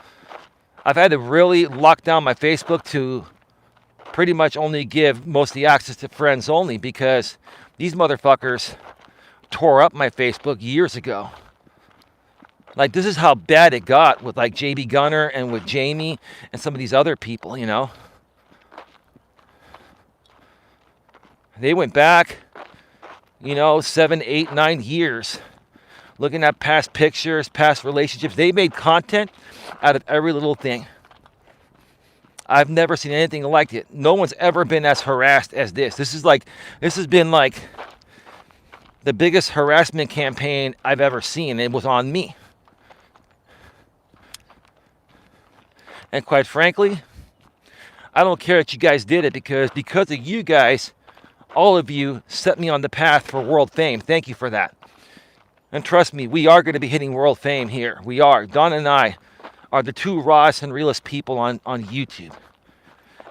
I've had to really lock down my Facebook to pretty much only give most of the access to friends only, because these motherfuckers tore up my Facebook years ago. Like, this is how bad it got with like JB Gunner and with Jamie and some of these other people, you know. They went back, 7, 8, 9 years looking at past pictures, past relationships. They made content out of every little thing. I've never seen anything like it. No one's ever been as harassed as this. This has been like the biggest harassment campaign I've ever seen. It was on me. And quite frankly, I don't care that you guys did it, because of you guys, all of you set me on the path for world fame. Thank you for that. And trust me, we are going to be hitting world fame here. We are. Don and I are the two rawest and realest people on YouTube.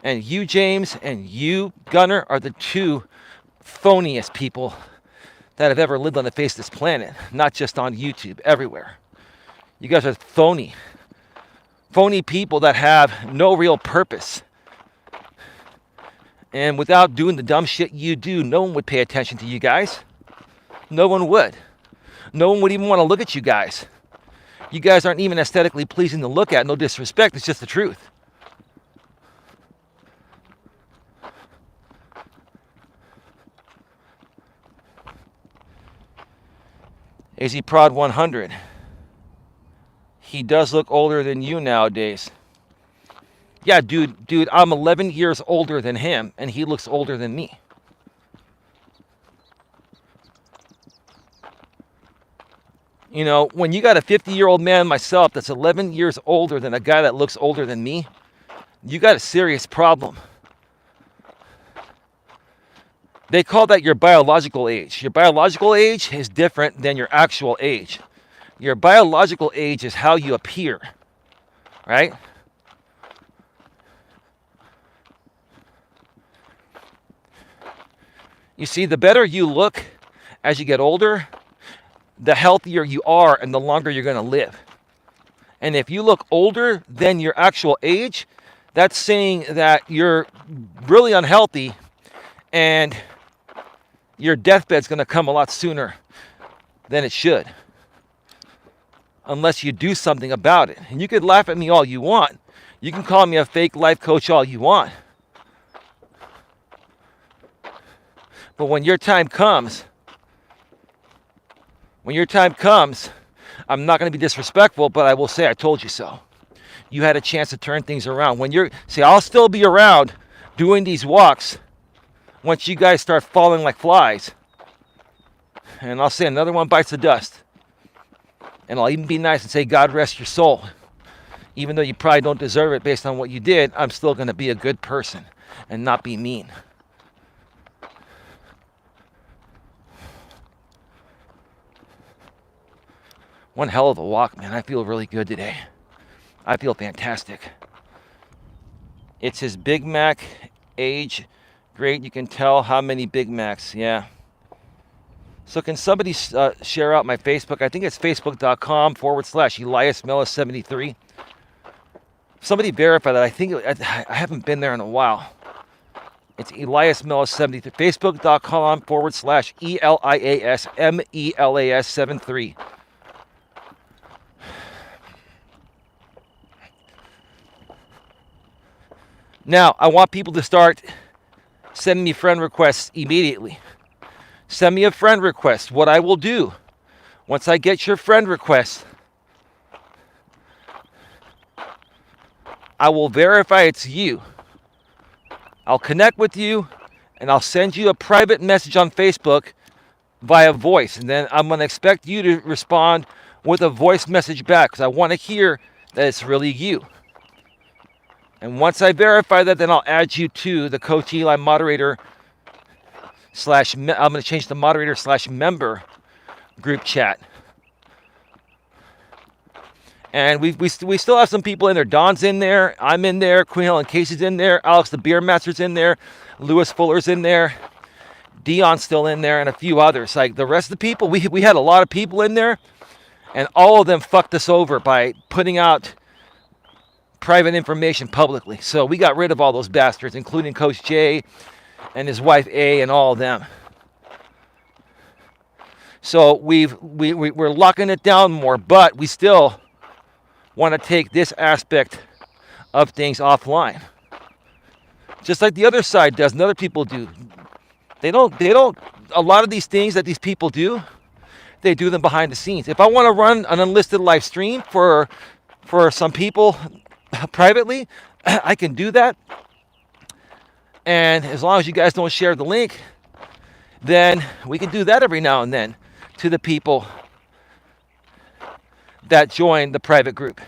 And you, James, and you, Gunner, are the two phoniest people that have ever lived on the face of this planet. Not just on YouTube, everywhere. You guys are phony. Phony people that have no real purpose. And without doing the dumb shit you do, no one would pay attention to you guys. No one would. No one would even want to look at you guys. You guys aren't even aesthetically pleasing to look at. No disrespect. It's just the truth. AZ Prod 100. He does look older than you nowadays. Yeah, dude, I'm 11 years older than him, and he looks older than me. You know, when you got a 50-year-old man myself that's 11 years older than a guy that looks older than me, you got a serious problem. They call that your biological age. Your biological age is different than your actual age. Your biological age is how you appear, right? You see, the better you look as you get older, the healthier you are and the longer you're going to live. And if you look older than your actual age, that's saying that you're really unhealthy and your deathbed's going to come a lot sooner than it should. Unless you do something about it. And you could laugh at me all you want. You can call me a fake life coach all you want. But when your time comes, I'm not going to be disrespectful, but I will say I told you so. You had a chance to turn things around. I'll still be around doing these walks once you guys start falling like flies. And I'll say another one bites the dust. And I'll even be nice and say, God rest your soul. Even though you probably don't deserve it based on what you did, I'm still going to be a good person and not be mean. One hell of a walk, man. I feel really good today. I feel fantastic. It's his Big Mac age. Great, you can tell how many Big Macs. Yeah. So can somebody share out my Facebook? I think it's facebook.com/Elias Melas 73. Somebody verify that. I haven't been there in a while. It's Elias Melas 73. Facebook.com/Elias Melas 73. Now, I want people to start sending me friend requests immediately. Send me a friend request. What I will do, once I get your friend request, I will verify it's you. I'll connect with you, and I'll send you a private message on Facebook via voice. And then I'm going to expect you to respond with a voice message back, because I want to hear that it's really you. And once I verify that, then I'll add you to the Coach Eli moderator I'm going to change the moderator /member group chat. And we still have some people in there. Don's in there. I'm in there. Queen Helen Casey's in there. Alex the Beer Master's in there. Lewis Fuller's in there. Dion's still in there, and a few others. Like the rest of the people, we had a lot of people in there, and all of them fucked us over by putting out private information publicly. So we got rid of all those bastards, including Coach J and his wife A and all of them. So we're locking it down more, but we still want to take this aspect of things offline. Just like the other side does and other people do. They don't a lot of these things that these people do, they do them behind the scenes. If I want to run an unlisted live stream for some people privately, I can do that. And as long as you guys don't share the link, then we can do that every now and then to the people that join the private group.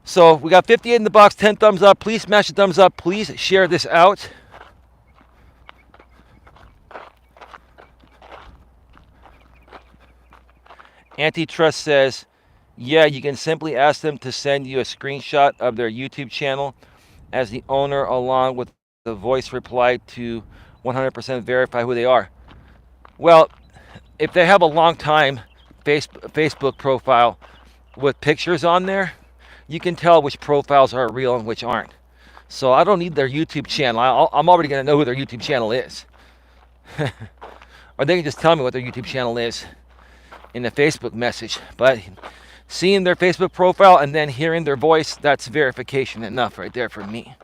So we got 58 in the box, 10 thumbs up. Please smash the thumbs up. Please share this out. Antitrust says, yeah, you can simply ask them to send you a screenshot of their YouTube channel as the owner, along with the voice reply to 100% verify who they are. Well, if they have a long time Facebook profile with pictures on there, you can tell which profiles are real and which aren't. So I don't need their YouTube channel. I'm already going to know who their YouTube channel is. Or they can just tell me what their YouTube channel is in a Facebook message. But seeing their Facebook profile and then hearing their voice, that's verification enough right there for me.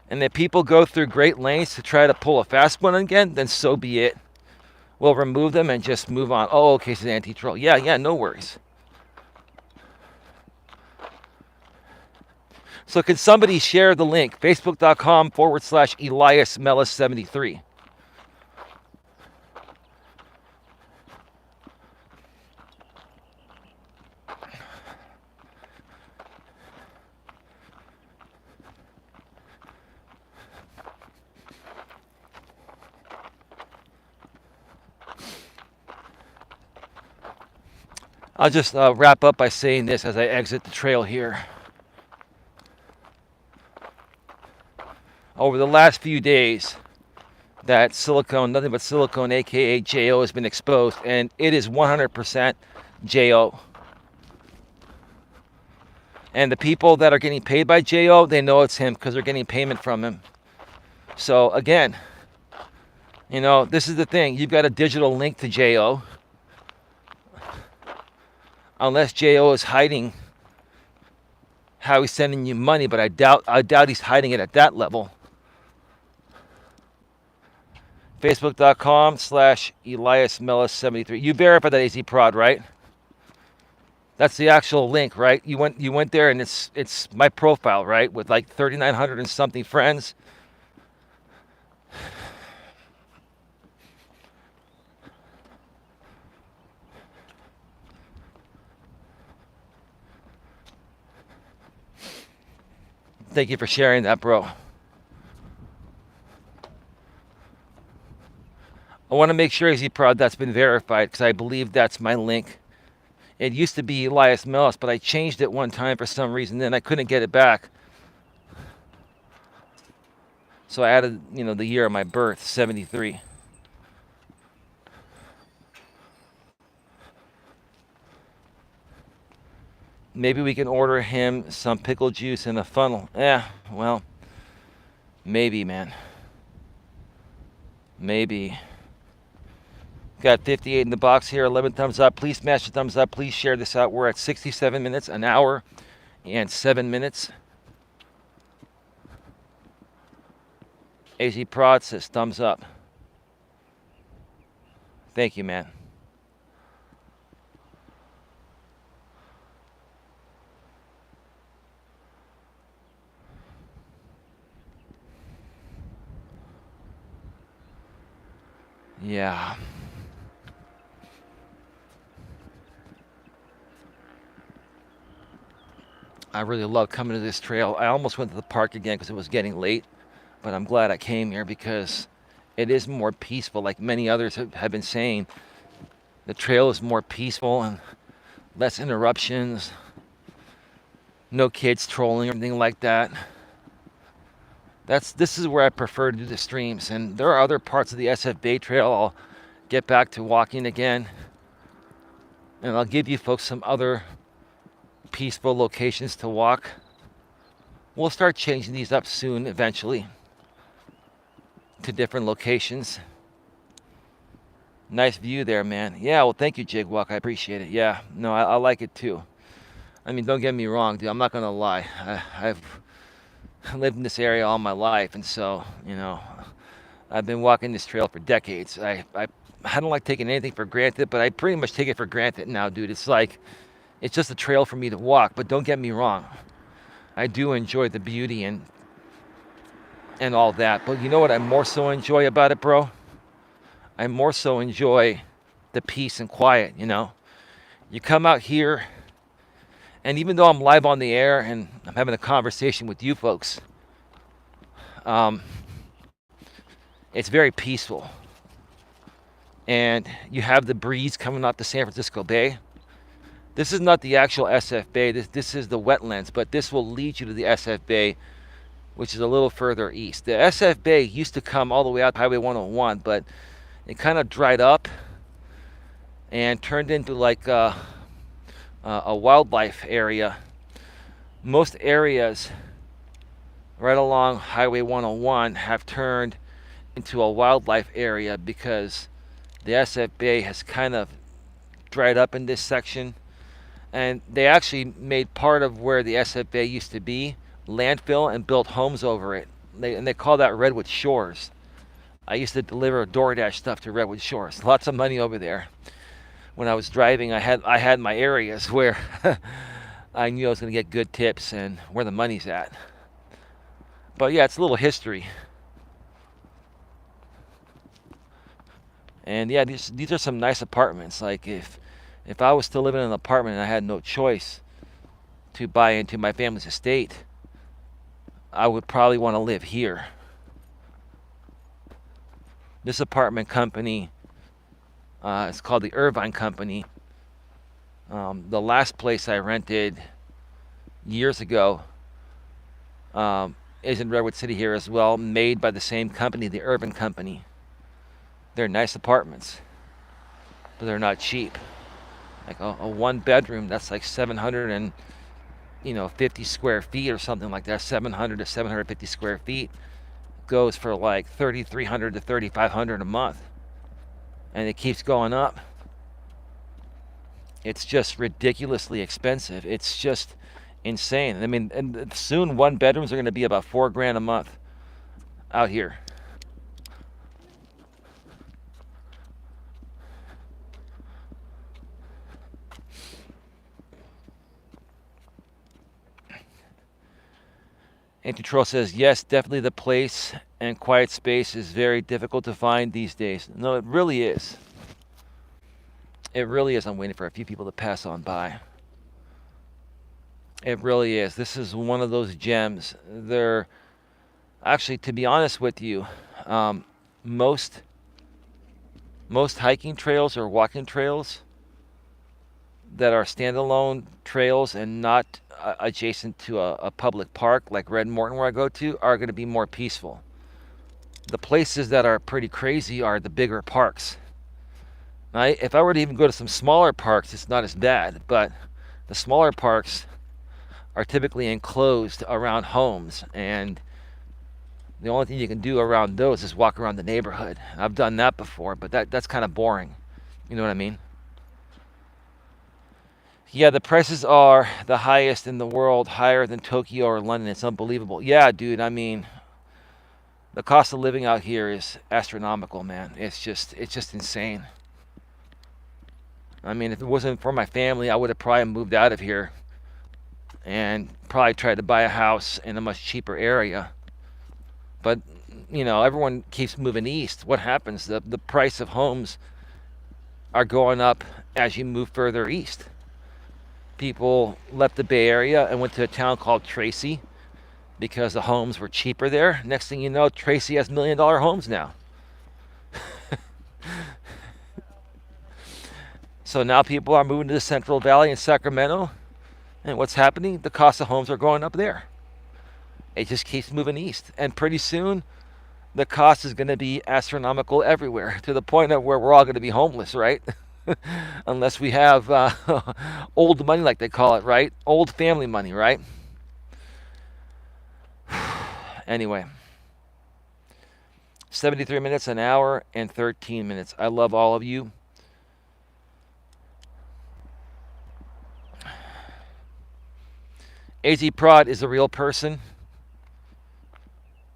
And if people go through great lengths to try to pull a fast one again, then so be it. We'll remove them and just move on. Oh, okay, it's an anti-troll. Yeah, no worries. So can somebody share the link? Facebook.com/Elias Melas 73. I'll just wrap up by saying this as I exit the trail here. Over the last few days, that silicone, nothing but silicone, aka JO, has been exposed, and it is 100% JO. And the people that are getting paid by JO, they know it's him because they're getting payment from him. So again, this is the thing. You've got a digital link to JO. Unless JO is hiding how he's sending you money, but I doubt he's hiding it at that level. Facebook.com/Elias Melas 73. You verified that AZ Prod, right? That's the actual link, right? You went there and it's my profile, right? With like 3,900 and something friends. Thank you for sharing that, bro. I want to make sure AZ Prod that's been verified because I believe that's my link. It used to be Elias Melas, but I changed it one time for some reason, then I couldn't get it back. So I added, the year of my birth, 73. Maybe we can order him some pickle juice in a funnel. Well, maybe, man. Maybe. Got 58 in the box here. 11 thumbs up. Please smash the thumbs up. Please share this out. We're at 67 minutes, an hour, and 7 minutes. AZ Prod says thumbs up. Thank you, man. Yeah. I really love coming to this trail. I almost went to the park again because it was getting late, but I'm glad I came here because it is more peaceful. Like many others have been saying, the trail is more peaceful and less interruptions, no kids trolling or anything like that. This is where I prefer to do the streams, and there are other parts of the SF Bay Trail I'll get back to walking again, and I'll give you folks some other peaceful locations to walk. We'll start changing these up soon, eventually, to different locations. Nice view there, man. Yeah, well, thank you, Jigwalk. I appreciate it. Yeah, no, I like it too. I mean, don't get me wrong, dude. I'm not gonna lie. I've lived in this area all my life, and so I've been walking this trail for decades. I don't like taking anything for granted, but I pretty much take it for granted now, dude. It's just a trail for me to walk. But don't get me wrong, I do enjoy the beauty and all that. But you know what I more so enjoy about it, bro? I more so enjoy the peace and quiet. You come out here, and even though I'm live on the air and I'm having a conversation with you folks, it's very peaceful. And you have the breeze coming off the San Francisco Bay. This is not the actual SF Bay. This is the wetlands, but this will lead you to the SF Bay, which is a little further east. The SF Bay used to come all the way out to Highway 101, but it kind of dried up and turned into like a a wildlife area. Most areas right along Highway 101 have turned into a wildlife area because the SFA has kind of dried up in this section. And they actually made part of where the SFA used to be landfill and built homes over it. And they call that Redwood Shores. I used to deliver DoorDash stuff to Redwood Shores. Lots of money over there. When I was driving, I had my areas where I knew I was going to get good tips and where the money's at. But yeah, it's a little history. And yeah, these are some nice apartments. Like if I was still living in an apartment and I had no choice to buy into my family's estate, I would probably want to live here. This apartment company, it's called the Irvine Company. The last place I rented years ago is in Redwood City here as well, made by the same company, the Irvine Company. They're nice apartments, but they're not cheap. Like a one bedroom, that's like 750 square feet or something like that. 700 to 750 square feet goes for like 3,300 to 3,500 a month, and it keeps going up. It's just ridiculously expensive. It's just insane. I mean, and soon one bedrooms are going to be about $4,000 a month out here. Antitroll says, yes, definitely the place and quiet space is very difficult to find these days. No, it really is. It really is. I'm waiting for a few people to pass on by. It really is. This is one of those gems. They're actually, to be honest with you, most hiking trails or walking trails that are standalone trails and not adjacent to a public park like Red Morton where I go to are going to be more peaceful. The places that are pretty crazy are the bigger parks. If I were to even go to some smaller parks, it's not as bad, but the smaller parks are typically enclosed around homes, and the only thing you can do around those is walk around the neighborhood. I've done that before, but that's kind of boring. You know what I mean? Yeah, the prices are the highest in the world, higher than Tokyo or London. It's unbelievable. Yeah, dude, I mean, the cost of living out here is astronomical, man. It's just insane. I mean, if it wasn't for my family, I would have probably moved out of here and probably tried to buy a house in a much cheaper area. But, everyone keeps moving east. What happens? The price of homes are going up as you move further east. People left the Bay Area and went to a town called Tracy because the homes were cheaper there. Next thing you know, Tracy has $1 million homes now. So now people are moving to the Central Valley in Sacramento. And what's happening? The cost of homes are going up there. It just keeps moving east. And pretty soon, the cost is going to be astronomical everywhere, to the point of where we're all going to be homeless, right? Unless we have old money, like they call it, right? Old family money, right? Anyway, 73 minutes, an hour, and 13 minutes. I love all of you. AZ Prod is a real person.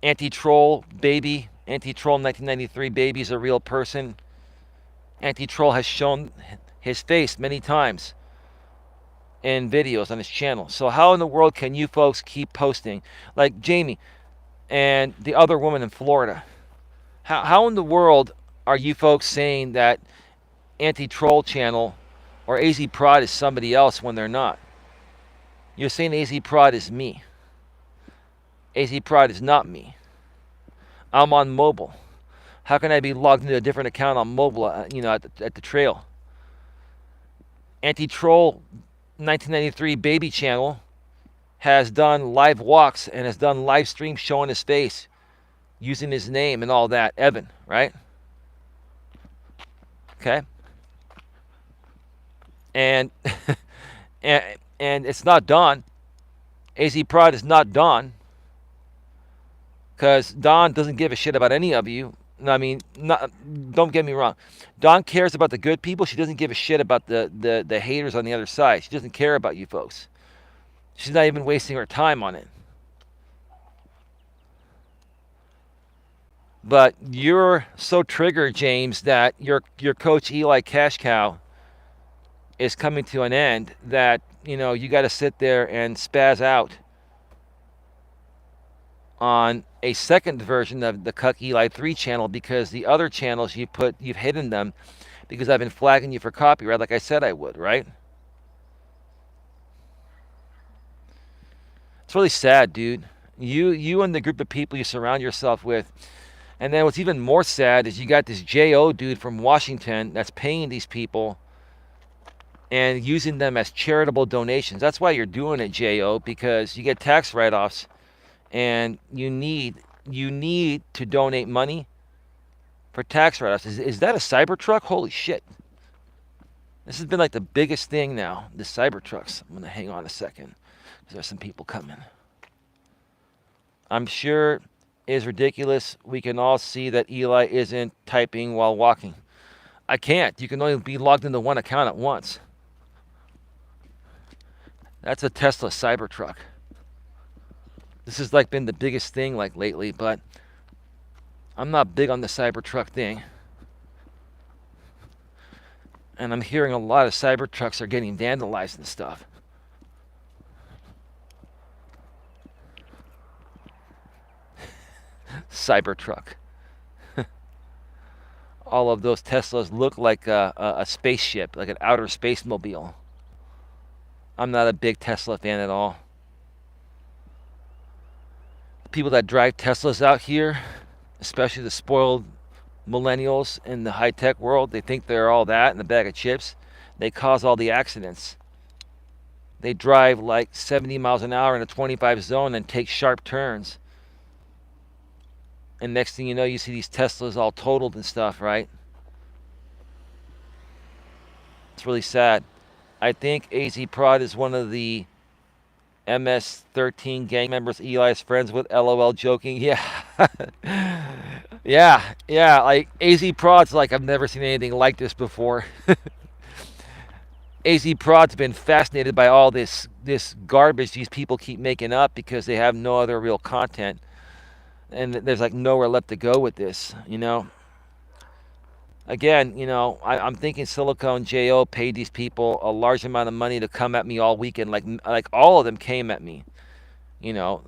Anti-Troll Baby, Anti-Troll 1993 Baby is a real person. Anti-Troll has shown his face many times in videos on his channel. So how in the world can you folks keep posting? Like Jamie and the other woman in Florida. How in the world are you folks saying that Anti-Troll channel or AZ Prod is somebody else when they're not? You're saying AZ Prod is me. AZ Prod is not me. I'm on mobile. How can I be logged into a different account on mobile, at the trail? Anti-Troll 1993 Baby channel has done live walks and has done live streams showing his face, using his name and all that. Evan, right? Okay. And and it's not Don. AZ Prod is not Don, because Don doesn't give a shit about any of you. I mean, don't get me wrong. Don cares about the good people. She doesn't give a shit about the haters on the other side. She doesn't care about you folks. She's not even wasting her time on it. But you're so triggered, James, that your Coach Eli cash cow is coming to an end, that you got to sit there and spaz out on a second version of the Coach Eli 3 channel, because the other channels you've hidden them because I've been flagging you for copyright, like I said I would, right? It's really sad, dude. You and the group of people you surround yourself with. And then what's even more sad is you got this J.O. dude from Washington that's paying these people and using them as charitable donations. That's why you're doing it, J.O., because you get tax write-offs, and you need to donate money for tax write-offs. Is that a Cybertruck? Holy shit. This has been like the biggest thing now, the Cybertrucks. I'm going to hang on a second because there's some people coming. I'm sure it is ridiculous. We can all see that Eli isn't typing while walking. I can't. You can only be logged into one account at once. That's a Tesla Cybertruck. This has like been the biggest thing like lately, but I'm not big on the Cybertruck thing. And I'm hearing a lot of Cybertrucks are getting vandalized and stuff. Cybertruck. All of those Teslas look like a spaceship, like an outer space mobile. I'm not a big Tesla fan at all. People that drive Teslas out here, especially the spoiled millennials in the high-tech world, they think they're all that in a bag of chips. They cause all the accidents. They drive like 70 miles an hour in a 25 zone and take sharp turns. And next thing you know, you see these Teslas all totaled and stuff, right? It's really sad. I think AZ Prod is one of the MS-13 gang members Eli is friends with. LOL, joking. Yeah. yeah. Like, AZ Prod's like, I've never seen anything like this before. AZ Prod's been fascinated by all this garbage these people keep making up because they have no other real content. And there's like nowhere left to go with this, Again, I'm thinking Silicone J.O. paid these people a large amount of money to come at me all weekend. Like all of them came at me. The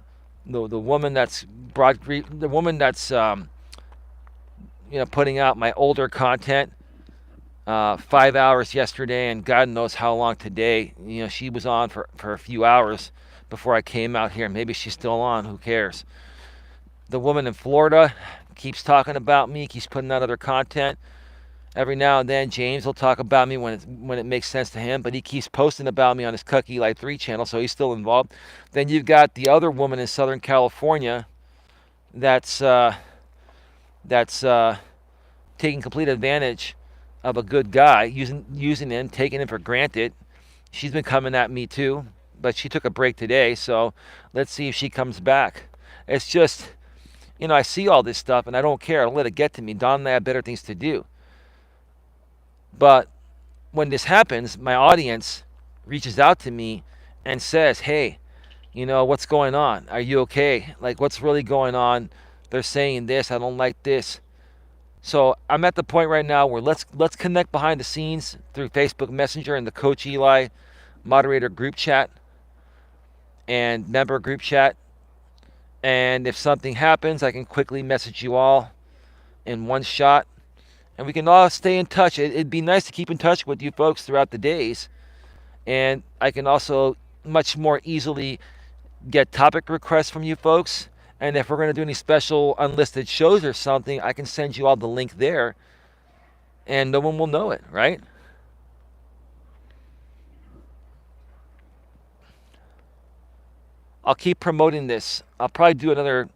woman that's putting out my older content 5 hours yesterday, and God knows how long today. She was on for a few hours before I came out here. Maybe she's still on. Who cares? The woman in Florida keeps talking about me, keeps putting out other content. Every now and then, James will talk about me when it makes sense to him, but he keeps posting about me on his Coach Eli 3 channel, so he's still involved. Then you've got the other woman in Southern California that's taking complete advantage of a good guy, using him, taking him for granted. She's been coming at me too, but she took a break today, so let's see if she comes back. It's just, I see all this stuff and I don't care. I don't let it get to me. Don and I have better things to do. But when this happens, my audience reaches out to me and says, hey, what's going on? Are you okay? Like, what's really going on? They're saying this. I don't like this. So I'm at the point right now where let's connect behind the scenes through Facebook Messenger and the Coach Eli moderator group chat and member group chat. And if something happens, I can quickly message you all in one shot. And we can all stay in touch. It'd be nice to keep in touch with you folks throughout the days. And I can also much more easily get topic requests from you folks. And if we're going to do any special unlisted shows or something, I can send you all the link there. And no one will know it, right? I'll keep promoting this. I'll probably do another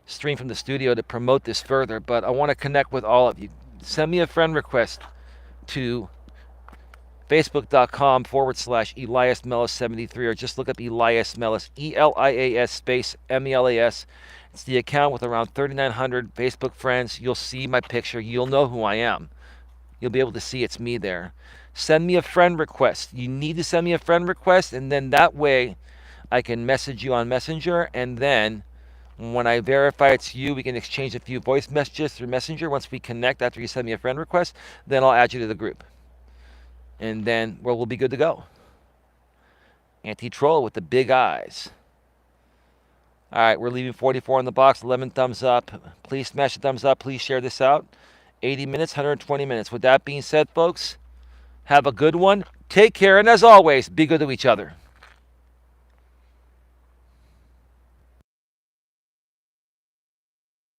stream from the studio to promote this further, but I want to connect with all of you. Send me a friend request to Facebook.com/Elias Melas 73, or just look up Elias Melas, Elias space Melas. It's the account with around 3,900 Facebook friends. You'll see my picture. You'll know who I am. You'll be able to see it's me there. Send me a friend request. You need to send me a friend request, and then that way I can message you on Messenger, and then when I verify it's you, we can exchange a few voice messages through Messenger. Once we connect after you send me a friend request, then I'll add you to the group. And then we'll be good to go. Anti-troll with the big eyes. All right, we're leaving 44 in the box, 11 thumbs up. Please smash the thumbs up. Please share this out. 80 minutes, 120 minutes. With that being said, folks, have a good one. Take care, and as always, be good to each other.